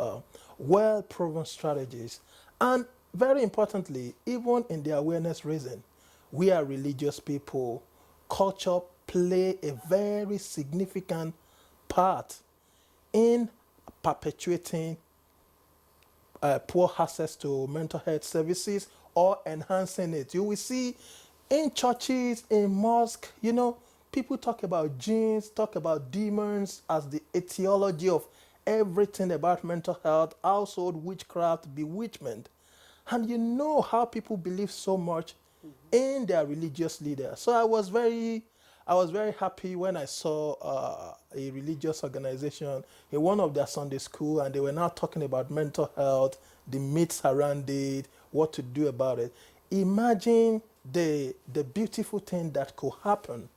G: well-proven strategies. And very importantly, even in the awareness raising, we are religious people. Culture play a very significant part in perpetuating poor access to mental health services or enhancing it. You will see in churches, in mosques, you know, people talk about jinns, talk about demons as the etiology of everything about mental health, household witchcraft, bewitchment. And you know how people believe so much in their religious leaders. So I was very happy when I saw a religious organization in one of their Sunday school, and they were now talking about mental health, the myths around it, what to do about it. Imagine the beautiful thing that could happen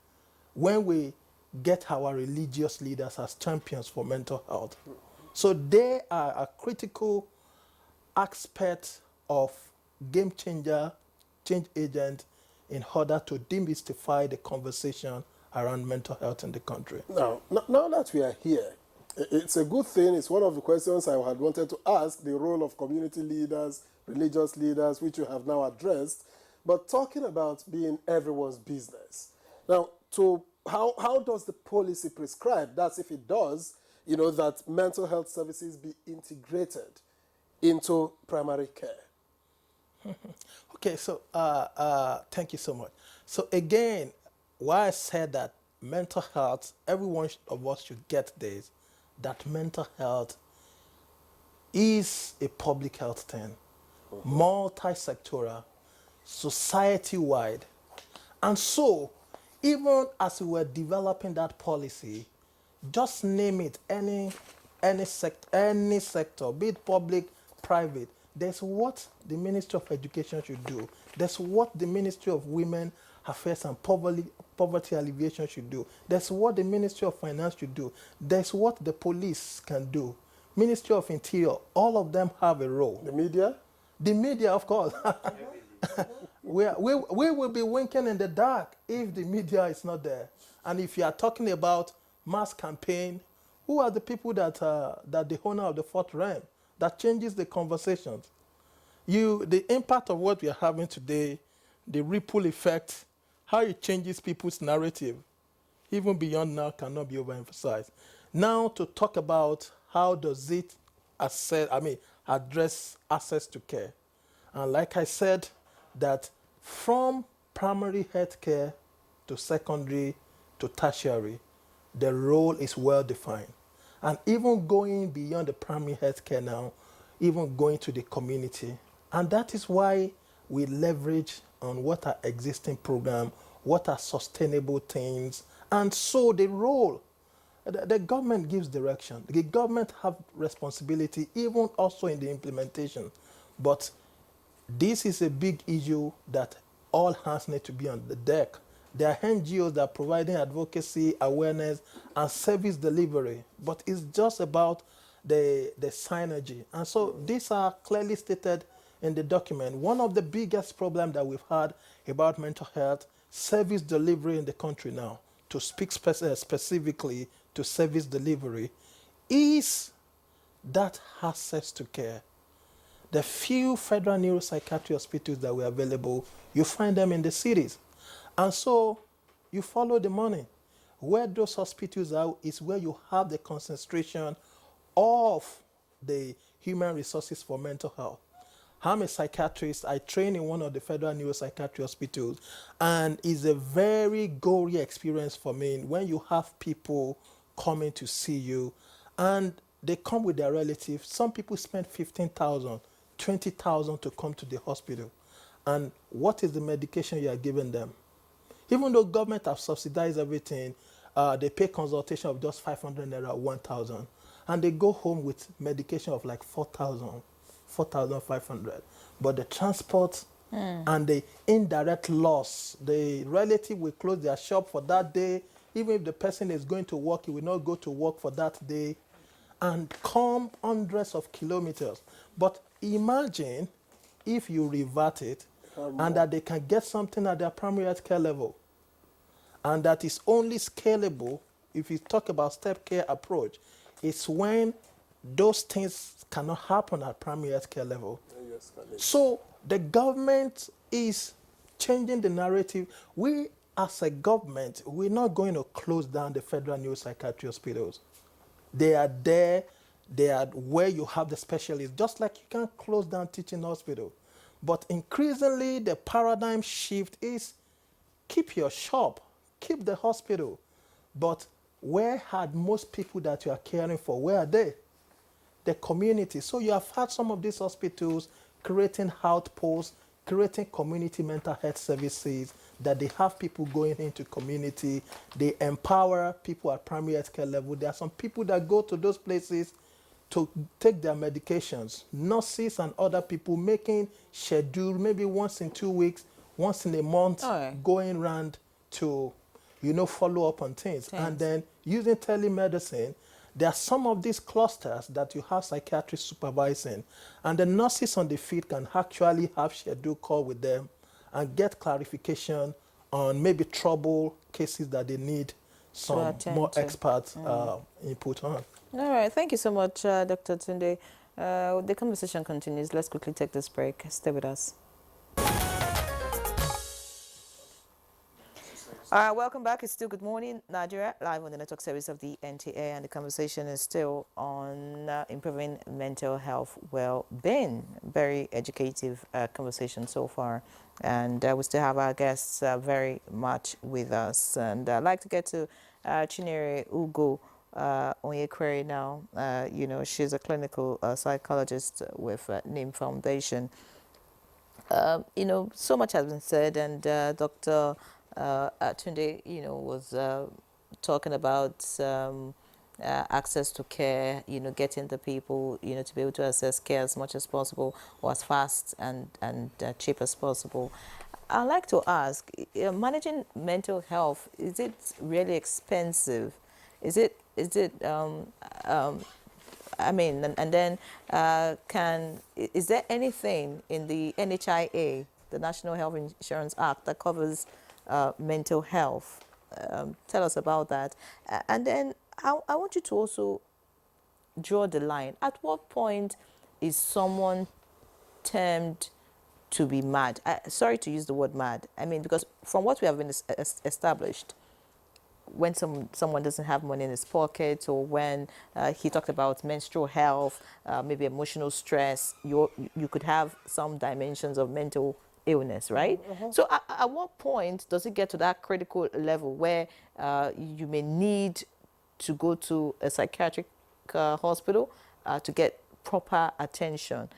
G: when we get our religious leaders as champions for mental health. So they are a critical aspect of game changer, change agent, in order to demystify the conversation around mental health in the country.
C: Now that we are here, it's a good thing. It's one of the questions I had wanted to ask, the role of community leaders, religious leaders, which you have now addressed. But talking about being everyone's business. Now, how does the policy prescribe, that's if it does, you know, that mental health services be integrated into primary care?
G: Okay, so thank you so much. So again, why I said that mental health, every one of us should get this, that mental health is a public health thing, multi-sectoral, society-wide. And so, even as we were developing that policy, just name it, any sector, be it public, private, there's what the Ministry of Education should do. There's what the Ministry of Women Affairs and Poverty Alleviation should do. That's what the Ministry of Finance should do. That's what the police can do. Ministry of Interior, all of them have a role.
C: The media?
G: The media, of course. we will be winking in the dark if the media is not there. And if you are talking about mass campaign, who are the people that the owner of the fourth realm that changes the conversations? The impact of what we are having today, the ripple effect, how it changes people's narrative, even beyond now, cannot be overemphasized. Now to talk about how does it address access to care. And like I said, that from primary health care to secondary to tertiary, the role is well defined. And even going beyond the primary health care now, even going to the community. And that is why we leverage on what are existing programs, what are sustainable things. And so the role, the government gives direction. The government have responsibility, even also in the implementation. But this is a big issue that all hands need to be on the deck. There are NGOs that are providing advocacy, awareness, and service delivery, but it's just about the synergy. And so these are clearly stated in the document. One of the biggest problems that we've had about mental health, service delivery in the country now, to speak specifically to service delivery, is that access to care. The few federal neuropsychiatry hospitals that were available, you find them in the cities. And so you follow the money. Where those hospitals are is where you have the concentration of the human resources for mental health. I'm a psychiatrist. I train in one of the federal neuropsychiatry hospitals, and it's a very gory experience for me when you have people coming to see you, and they come with their relatives. Some people spend 15,000, 20,000 to come to the hospital. And what is the medication you are giving them? Even though government have subsidized everything, they pay consultation of just 500 naira, 1,000. And they go home with medication of like 4,000, 4,500. But the transport and the indirect loss, the relative will close their shop for that day. Even if the person is going to work, he will not go to work for that day and come hundreds of kilometers. But imagine if you revert it and that they can get something at their primary health care level. And that is only scalable if you talk about step care approach. It's when those things cannot happen at primary health care level. So the government is changing the narrative. We, as a government, we're not going to close down the federal neuropsychiatry hospitals. They are there. They are where you have the specialists, just like you can't close down teaching hospital. But increasingly, the paradigm shift is keep your shop, keep the hospital. But where had most people that you are caring for, where are they? The community. So you have had some of these hospitals creating outposts, creating community mental health services, that they have people going into community. They empower people at primary health care level. There are some people that go to those places to take their medications. Nurses and other people making schedule, maybe once in 2 weeks, once in a month, going around to, follow up on things. And then using telemedicine, there are some of these clusters that you have psychiatrists supervising, and the nurses on the field can actually have scheduled call with them and get clarification on maybe trouble cases that they need some more expert input on.
A: All right, thank you so much, Dr. Tunde. The conversation continues. Let's quickly take this break. Stay with us. Welcome back. It's still Good Morning Nigeria, live on the network service of the NTA, and the conversation is still on improving mental health well-being. Very educative conversation so far, and we still have our guests very much with us. And I'd like to get to Chinyere Ugo Onyekwere now. She's a clinical psychologist with NIM Foundation. So much has been said, and Dr. Tunde, was talking about access to care, getting the people, to be able to access care as much as possible or as fast and cheap as possible. I'd like to ask, managing mental health, is it really expensive? Is it, I mean, and then is there anything in the NHIA, the National Health Insurance Act, that covers mental health? Tell us about that. And then I want you to also draw the line. At what point is someone termed to be mad? Sorry to use the word mad. I mean, because from what we have been established, when someone doesn't have money in his pocket, or when he talked about menstrual health, maybe emotional stress, you could have some dimensions of mental illness, right? So at what point does it get to that critical level where you may need to go to a psychiatric hospital to get proper attention?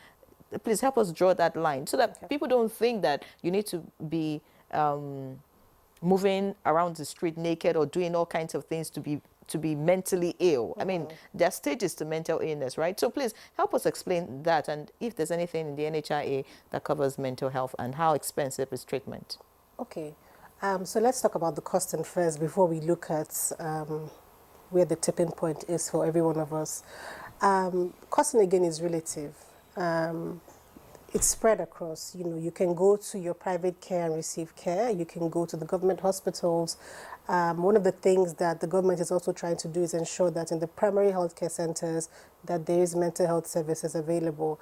A: Please help us draw that line so that people don't think that you need to be moving around the street naked or doing all kinds of things to be mentally ill. I mean, there are stages to mental illness, right? So please help us explain that, and if there's anything in the NHIA that covers mental health, and how expensive is treatment.
E: Okay, so let's talk about the costing first before we look at where the tipping point is for every one of us. Costing again is relative. It's spread across. You can go to your private care and receive care. You can go to the government hospitals. One of the things that the government is also trying to do is ensure that in the primary healthcare centers that there is mental health services available.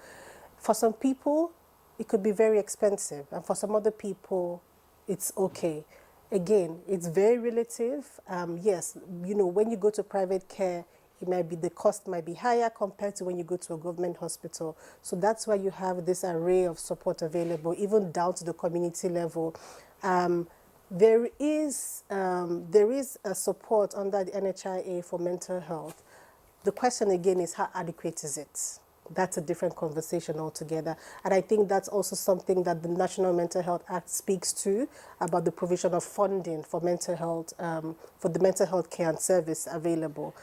E: For some people, it could be very expensive, and for some other people, it's okay. Again, it's very relative. Yes, when you go to private care, the cost might be higher compared to when you go to a government hospital. So that's why you have this array of support available, even down to the community level. There is a support under the NHIA for mental health. The question again is, how adequate is it? That's a different conversation altogether. And I think that's also something that the National Mental Health Act speaks to, about the provision of funding for mental health, for the mental health care and service available.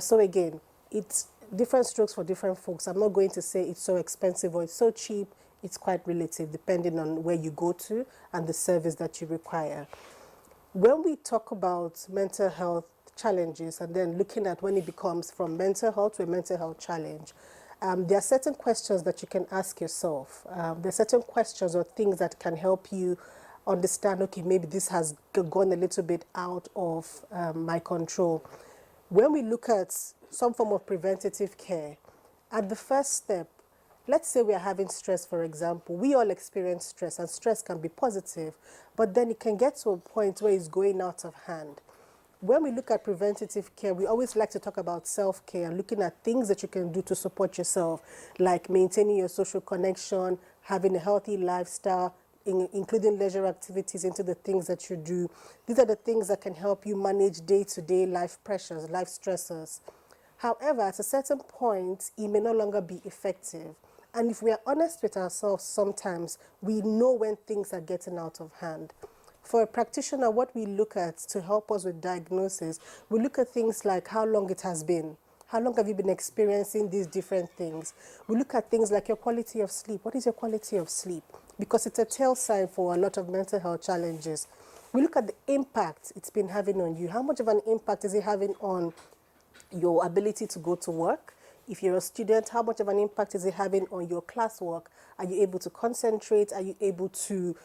E: So again, it's different strokes for different folks. I'm not going to say it's so expensive or it's so cheap. It's quite relative depending on where you go to and the service that you require. When we talk about mental health challenges and then looking at when it becomes from mental health to a mental health challenge, there are certain questions that you can ask yourself. There are certain questions or things that can help you understand, okay, maybe this has gone a little bit out of my control. When we look at some form of preventative care, at the first step, let's say we are having stress, for example. We all experience stress, and stress can be positive, but then it can get to a point where it's going out of hand. When we look at preventative care, we always like to talk about self-care and looking at things that you can do to support yourself, like maintaining your social connection, having a healthy lifestyle, including leisure activities into the things that you do. These are the things that can help you manage day-to-day life pressures, life stressors. However, at a certain point, it may no longer be effective. And if we are honest with ourselves, sometimes we know when things are getting out of hand. For a practitioner, what we look at to help us with diagnosis, we look at things like how long it has been. How long have you been experiencing these different things? We look at things like your quality of sleep. What is your quality of sleep? Because it's a tell sign for a lot of mental health challenges. We look at the impact it's been having on you. How much of an impact is it having on your ability to go to work? If you're a student, how much of an impact is it having on your classwork? Are you able to concentrate? Are you able to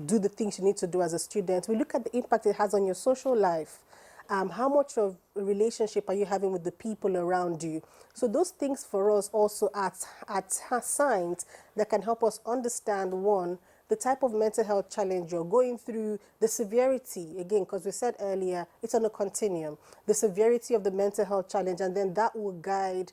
E: do the things you need to do as a student? We look at the impact it has on your social life. How much of a relationship are you having with the people around you? So those things for us also are signs that can help us understand, one, the type of mental health challenge you're going through, the severity, again, because we said earlier, it's on a continuum, the severity of the mental health challenge, and then that will guide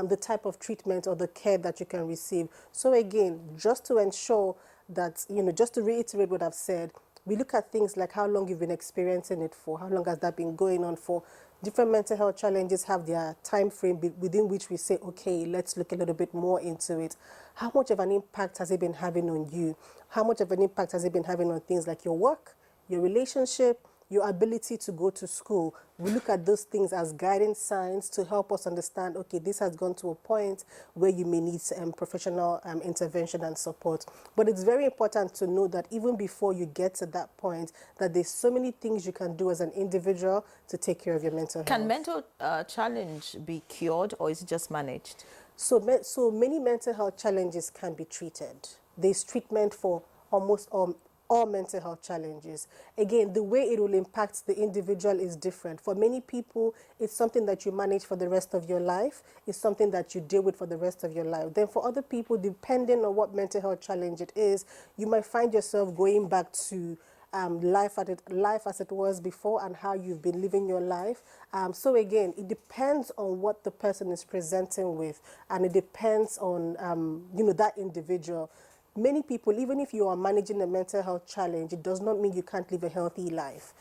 E: the type of treatment or the care that you can receive. So again, just to ensure that, just to reiterate what I've said, we look at things like how long you've been experiencing it for, how long has that been going on for. Different mental health challenges have their time frame within which we say, okay, let's look a little bit more into it. How much of an impact has it been having on you? How much of an impact has it been having on things like your work, your relationship, your ability to go to school. We look at those things as guiding signs to help us understand, okay, this has gone to a point where you may need professional intervention and support. But it's very important to know that even before you get to that point, that there's so many things you can do as an individual to take care of your mental health.
A: Can mental challenge be cured, or is it just managed?
E: So many mental health challenges can be treated. There's treatment for almost all mental health challenges. Again, the way it will impact the individual is different. For many people, it's something that you manage for the rest of your life. It's something that you deal with for the rest of your life. Then for other people, depending on what mental health challenge it is, you might find yourself going back to life as it was before and how you've been living your life. So again, it depends on what the person is presenting with, and it depends on that individual. Many people, even if you are managing a mental health challenge, it does not mean you can't live a healthy life.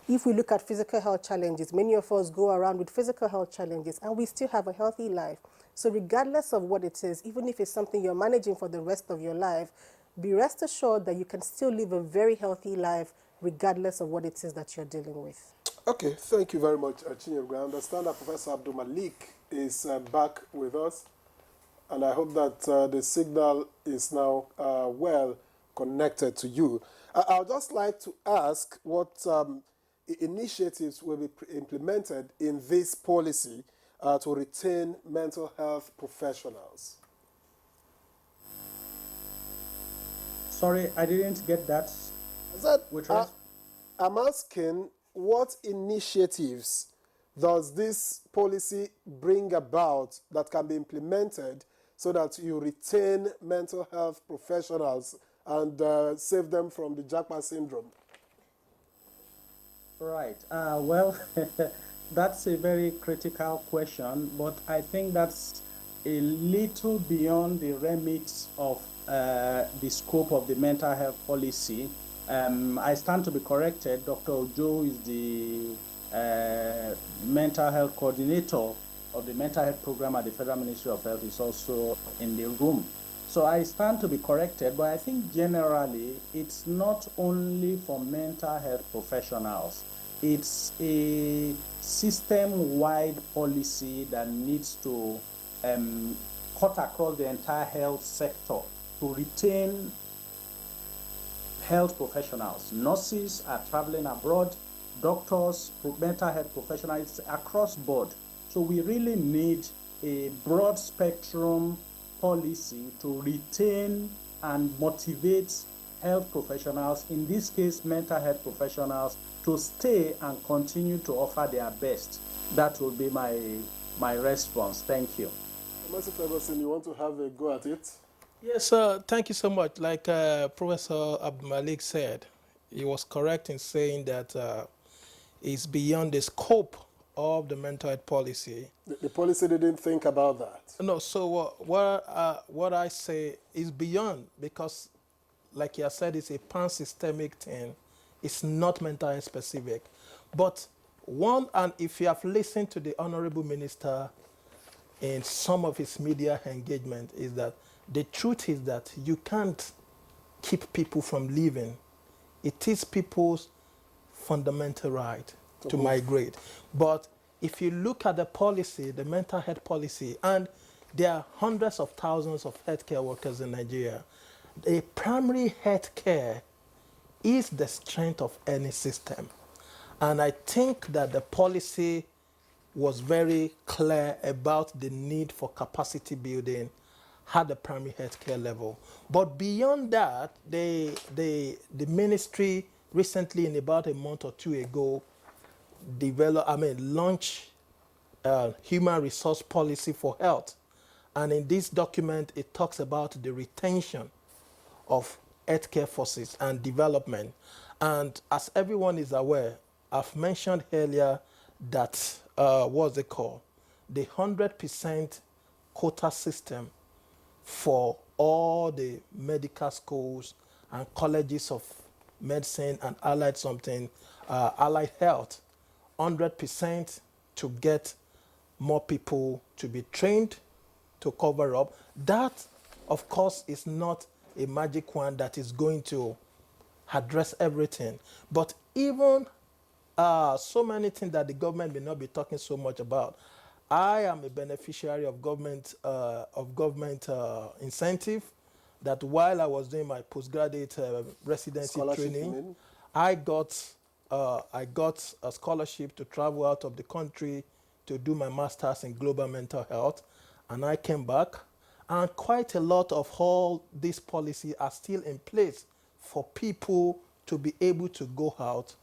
E: If we look at physical health challenges, many of us go around with physical health challenges and we still have a healthy life. So regardless of what it is, even if it's something you're managing for the rest of your life, be rest assured that you can still live a very healthy life regardless of what it is that you're dealing with.
C: Okay, thank you very much, Chinyere. I understand that Professor Abdul Malik is back with us, and I hope that the signal is now well connected to you. I'll just like to ask what initiatives will be implemented in this policy to retain mental health professionals.
F: Sorry, I didn't get that.
C: I'm asking what initiatives does this policy bring about that can be implemented so that you retain mental health professionals and save them from the Jackpot syndrome?
F: Right. Well, that's a very critical question, but I think that's a little beyond the remit of the scope of the mental health policy. I stand to be corrected. Dr. Ojo is the mental health coordinator of the mental health program at the Federal Ministry of Health. Is also in the room. So I stand to be corrected, but I think generally it's not only for mental health professionals. It's a system-wide policy that needs to cut across the entire health sector to retain health professionals. Nurses are traveling abroad, doctors, mental health professionals across board. So we really need a broad spectrum policy to retain and motivate health professionals, in this case mental health professionals, to stay and continue to offer their best. That will be my response. Thank you.
C: Mr. Ferguson, you want to have a go at it?
G: Yes, thank you so much. Like Professor Abdul Malik said, he was correct in saying that it's beyond the scope of the mental health policy.
C: The policy didn't think about that.
G: No, so what I say is beyond, because like you said, it's a pan-systemic thing. It's not mental health specific. But and if you have listened to the Honorable Minister in some of his media engagement, is that the truth is that you can't keep people from living. It is people's fundamental right to migrate. But if you look at the policy, the mental health policy, and there are hundreds of thousands of healthcare workers in Nigeria, the primary healthcare is the strength of any system. And I think that the policy was very clear about the need for capacity building at the primary healthcare level. But beyond that, the ministry recently, in about a month or two ago, launched human resource policy for health. And in this document, it talks about the retention of healthcare forces and development. And as everyone is aware, I've mentioned earlier that, what's it called? The 100% quota system for all the medical schools and colleges of medicine and allied health, 100% to get more people to be trained to cover up. That, of course, is not a magic wand that is going to address everything. But even so many things that the government may not be talking so much about. I am a beneficiary of government incentive. That while I was doing my postgraduate residency
C: Scholarship, you
G: training,
C: mean?
G: I got a scholarship to travel out of the country to do my master's in global mental health, and I came back, and quite a lot of all these policies are still in place for people to be able to go out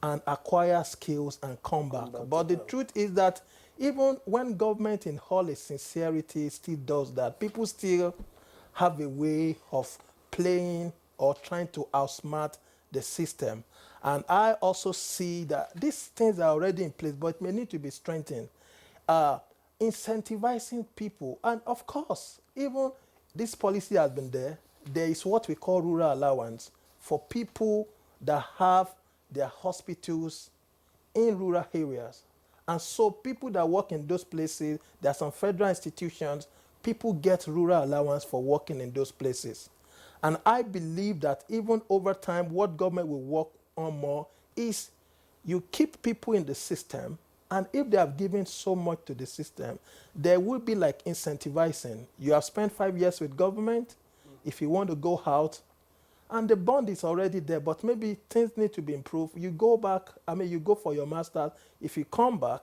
G: and acquire skills and come back. But the truth is that even when government in all its sincerity still does that, people still have a way of playing or trying to outsmart the system. And I also see that these things are already in place, but may need to be strengthened. Uh, Incentivizing people, and of course, even this policy has been there. There is what we call rural allowance for people that have their hospitals in rural areas. And so people that work in those places, there are some federal institutions, people get rural allowance for working in those places. And I believe that even over time, what government will work on more is you keep people in the system, and if they have given so much to the system, there will be like incentivizing. You have spent 5 years with government. If you want to go out, and the bond is already there, but maybe things need to be improved. You go back, you go for your master's. If you come back,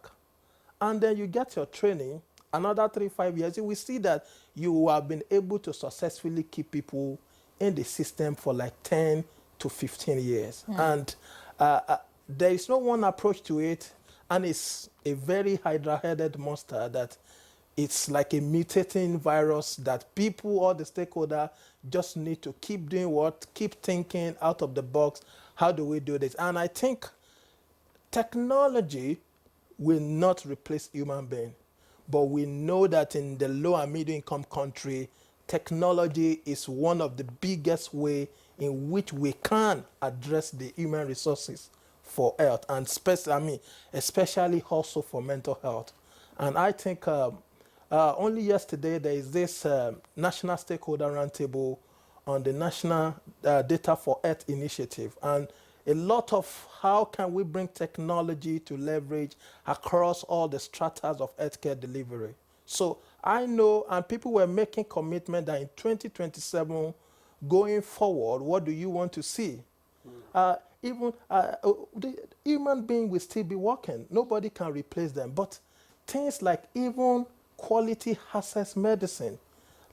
G: and then you get your training, another 3-5 years, you will see that you have been able to successfully keep people in the system for like 10 to 15 years. And there is no one approach to it, and it's a very hydra-headed monster that it's like a mutating virus that people, all the stakeholders, just need to keep doing what? Keep thinking out of the box. How do we do this? And I think technology will not replace human being, but we know that in the low and middle income country, technology is one of the biggest way in which we can address the human resources for health, and especially also for mental health. And I think only yesterday there is this national stakeholder roundtable on the National Data for Health Initiative, and a lot of how can we bring technology to leverage across all the stratas of healthcare delivery. So I know, and people were making commitment that in 2027, going forward, what do you want to see? The human being will still be working. Nobody can replace them. But things like even quality access medicine,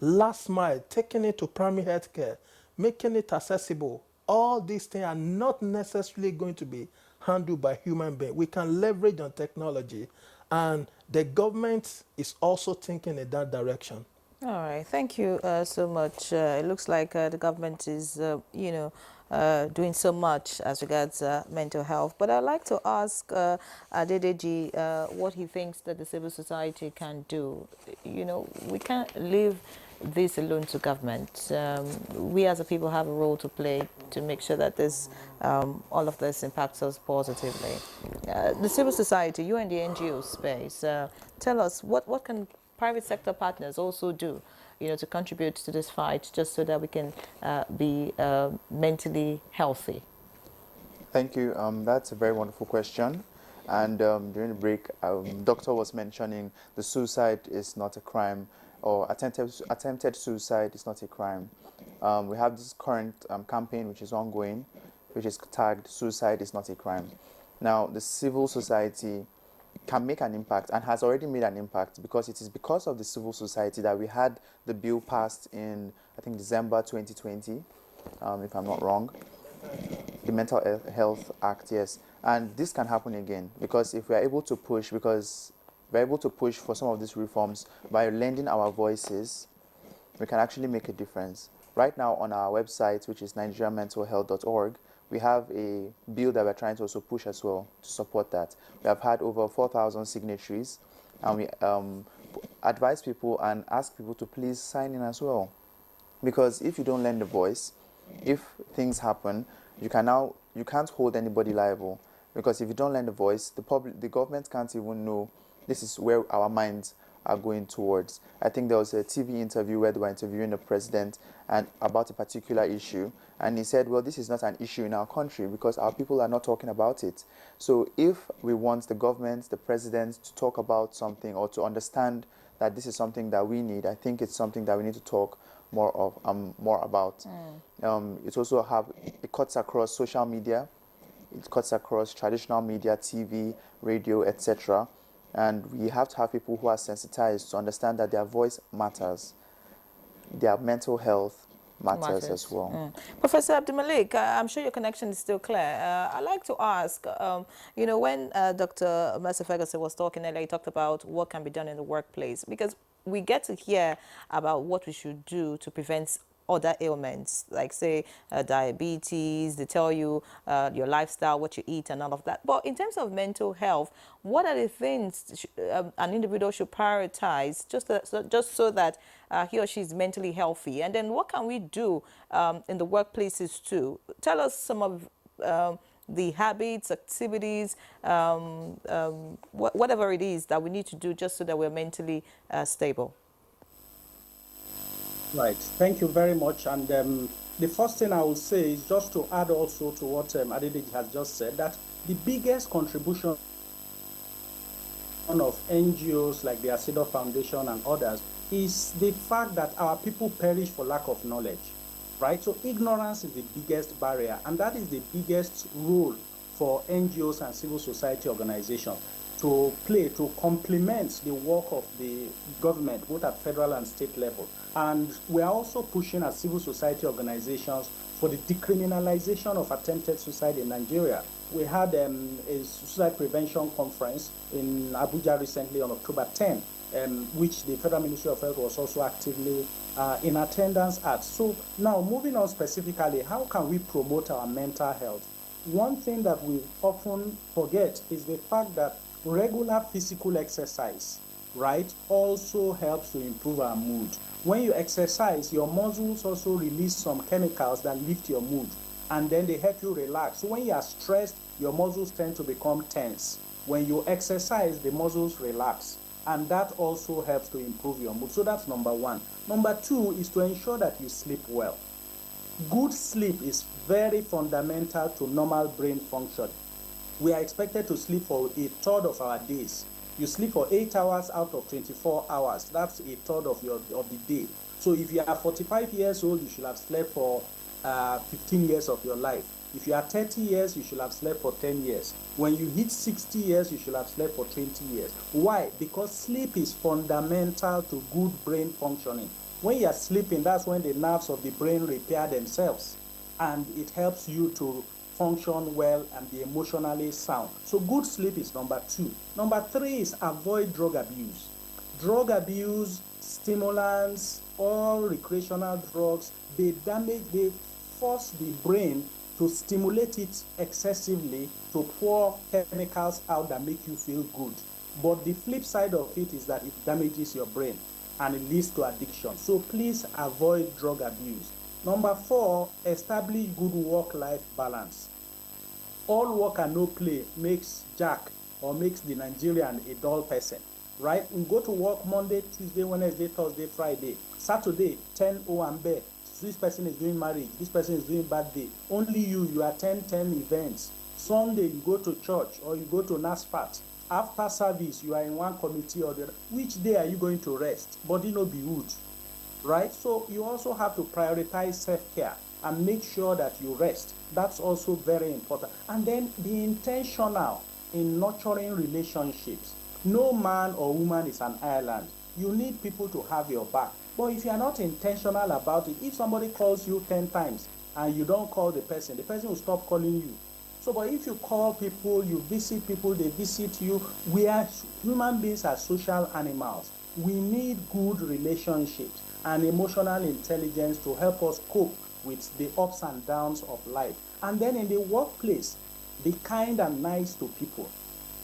G: last mile, taking it to primary health care, making it accessible, all these things are not necessarily going to be handled by human beings. We can leverage on technology, and the government is also thinking in that direction.
A: All right, thank you so much. It looks like the government is, doing so much as regards mental health. But I'd like to ask Adedeji what he thinks that the civil society can do. We can't leave this alone to government. We as a people have a role to play to make sure that all of this impacts us positively. The civil society, you and the NGO space, tell us what can private sector partners also do, to contribute to this fight, just so that we can be mentally healthy?
D: Thank you. That's a very wonderful question. And during the break, doctor was mentioning the suicide is not a crime, or attempted suicide is not a crime. We have this current campaign which is ongoing, which is tagged "Suicide is not a crime." Now, the civil society can make an impact and has already made an impact, because it is because of the civil society that we had the bill passed in, I think, December 2020, if I'm not wrong. The Mental Health Act, yes. And this can happen again, because if we are able to push, for some of these reforms by lending our voices, we can actually make a difference. Right now on our website, which is nigerianmentalhealth.org, we have a bill that we're trying to also push as well to support that. We have had over 4,000 signatories, and we advise people and ask people to please sign in as well. Because if you don't lend a voice, if things happen, you can't hold anybody liable. Because if you don't lend a voice, the government can't even know this is where our minds are going towards. I think there was a TV interview where they were interviewing the president and about a particular issue, and he said, well, this is not an issue in our country because our people are not talking about it. So if we want the government, the president to talk about something or to understand that this is something that we need, I think it's something that we need to talk more about. It also it cuts across social media, it cuts across traditional media, TV, radio, etc. And we have to have people who are sensitized to understand that their voice matters, their mental health matters as well.
A: Professor Abdulmalik, I'm sure your connection is still clear. I'd like to ask, when Dr. Mercer Ferguson was talking earlier, he talked about what can be done in the workplace, because we get to hear about what we should do to prevent other ailments, like say diabetes. They tell you your lifestyle, what you eat and all of that. But in terms of mental health, what are the things an individual should prioritize just so that he or she is mentally healthy? And then what can we do in the workplaces too? Tell us some of the habits, activities, whatever it is that we need to do just so that we're mentally stable.
F: Right. Thank you very much. And the first thing I will say is just to add also to what Adedeji has just said, that the biggest contribution of NGOs like the Asido Foundation and others is the fact that our people perish for lack of knowledge, right? So ignorance is the biggest barrier, and that is the biggest role for NGOs and civil society organizations to play to complement the work of the government, both at federal and state level. And we are also pushing as civil society organizations for the decriminalization of attempted suicide in Nigeria. We had a suicide prevention conference in Abuja recently on October 10, which the Federal Ministry of Health was also actively in attendance at. So now moving on specifically, how can we promote our mental health? One thing that we often forget is the fact that regular physical exercise, right, also helps to improve our mood. When you exercise, your muscles also release some chemicals that lift your mood, and then they help you relax. So when you are stressed, your muscles tend to become tense. When you exercise, the muscles relax, and that also helps to improve your mood. So that's number one. Number two is to ensure that you sleep well. Good sleep is very fundamental to normal brain function. We are expected to sleep for a third of our days. You sleep for 8 hours out of 24 hours. That's a third of the day. So if you are 45 years old, you should have slept for 15 years of your life. If you are 30 years, you should have slept for 10 years. When you hit 60 years, you should have slept for 20 years. Why? Because sleep is fundamental to good brain functioning. When you are sleeping, that's when the nerves of the brain repair themselves, and it helps you to function well and be emotionally sound. So good sleep is number two. Number three is avoid drug abuse. Drug abuse, stimulants, all recreational drugs, they force the brain to stimulate it excessively to pour chemicals out that make you feel good. But the flip side of it is that it damages your brain and it leads to addiction. So please avoid drug abuse. Number four, establish good work-life balance. All work and no play makes Jack or makes the Nigerian a dull person, right? We go to work Monday, Tuesday, Wednesday, Thursday, Friday. Saturday, 10 Owambe. This person is doing marriage. This person is doing birthday. Only you attend 10 events. Sunday, you go to church or you go to NASFAT. After service, you are in one committee or the other. Which day are you going to rest? Body no be wood, right? So you also have to prioritize self-care and make sure that you rest. That's also very important. And then be intentional in nurturing relationships. No man or woman is an island. You need people to have your back. But if you are not intentional about it, if somebody calls you 10 times and you don't call the person will stop calling you. So, but if you call people, you visit people, they visit you, human beings are social animals. We need good relationships and emotional intelligence to help us cope with the ups and downs of life. And then in the workplace, be kind and nice to people.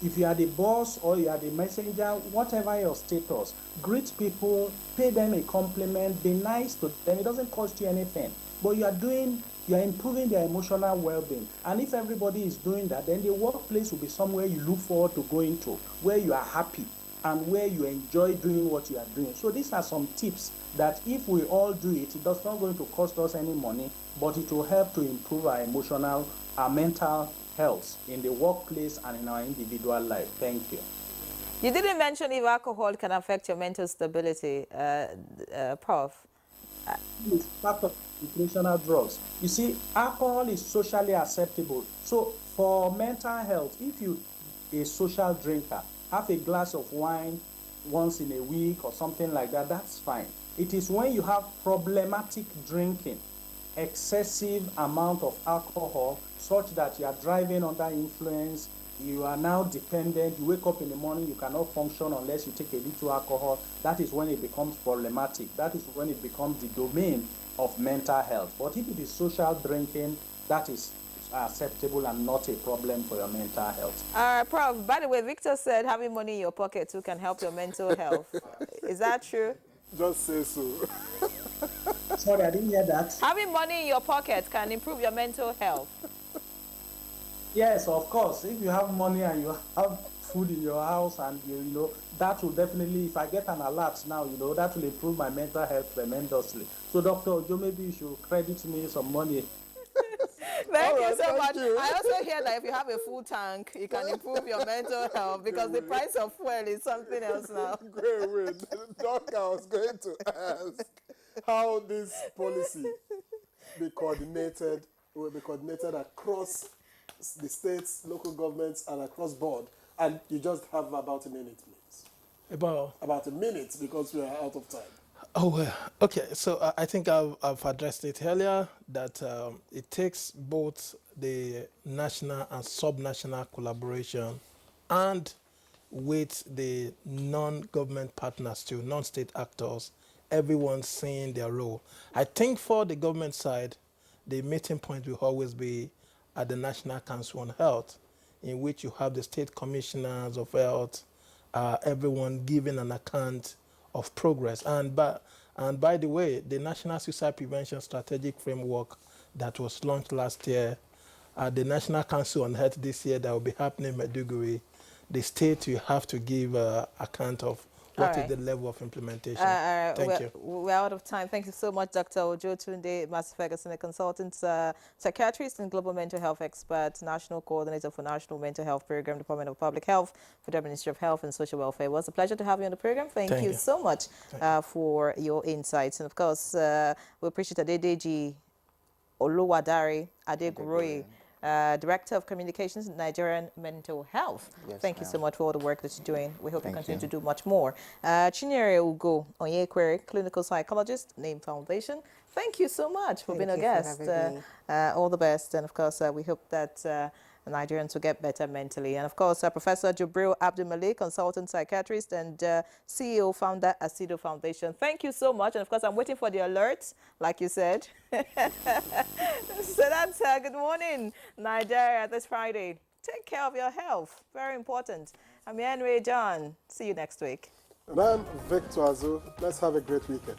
F: If you are the boss or you are the messenger, whatever your status, greet people, pay them a compliment, be nice to them. It doesn't cost you anything, but you are improving their emotional well-being. And if everybody is doing that, then the workplace will be somewhere you look forward to going to, where you are happy and where you enjoy doing what you are doing. So these are some tips that if we all do it, it does not going to cost us any money, but it will help to improve our emotional, our mental health in the workplace and in our individual life. Thank you.
A: You didn't mention if alcohol can affect your mental stability, Prof.
F: It's part of recreational drugs. You see, alcohol is socially acceptable. So for mental health, if you a social drinker, have a glass of wine once in a week or something like that, that's fine. It is when you have problematic drinking, excessive amount of alcohol, such that you are driving under influence, you are now dependent, you wake up in the morning, you cannot function unless you take a little alcohol. That is when it becomes problematic. That is when it becomes the domain of mental health. But if it is social drinking, that is acceptable and not a problem for your mental health.
A: Prof, by the way, Victor said having money in your pocket too can help your mental health. Is that true?
C: Just say so.
F: Sorry, I didn't hear that.
A: Having money in your pocket can improve your mental health.
F: Yes, of course. If you have money and you have food in your house, and you know, that will definitely, if I get an alert now, you know, that will improve my mental health tremendously. So Dr. Ojo, maybe you should credit me some money.
A: Thank you so much. I also hear that if you have a full tank, it can improve your mental health because the price of fuel is something else now.
C: Great win. Doc, I was going to ask how this policy will be coordinated across the states, local governments, and across board. And you just have about a minute, please. About a minute, because we are out of time.
G: Oh, well, okay. So I think I've addressed it earlier that it takes both the national and sub-national collaboration and with the non-government partners too, non-state actors, everyone seeing their role. I think for the government side, the meeting point will always be at the National Council on Health, in which you have the state commissioners of health, everyone giving an account of progress. And by the way, the National Suicide Prevention Strategic Framework that was launched last year, the National Council on Health this year that will be happening in Maiduguri, the state will have to give account of what is the level of implementation. Thank you.
A: We're out of time. Thank you so much, Dr. Ojo Tunde, Master Ferguson, a consultant, psychiatrist and global mental health expert, national coordinator for National Mental Health Program, Department of Public Health, Federal Ministry of Health and Social Welfare. It was a pleasure to have you on the program. Thank you so much for your insights. And of course, we appreciate Adedeji Oluwadari Adegroye, Director of Communications, Nigerian Mental Health.
D: Yes,
A: Thank you so much for all the work that you're doing. We hope you continue to do much more. Chinyere Ugo Onyekwere, Clinical Psychologist, NAME Foundation. Thank you so much for being a guest. All the best. And of course, we hope that Nigerians will get better mentally. And of course, Professor Jubril Abdul Malik, consultant psychiatrist and CEO, founder, Asido Foundation. Thank you so much. And of course, I'm waiting for the alerts, like you said. So that's good morning, Nigeria, this Friday. Take care of your health. Very important. I'm Henry John. See you next week.
C: And I'm Victor Azu. Let's have a great weekend.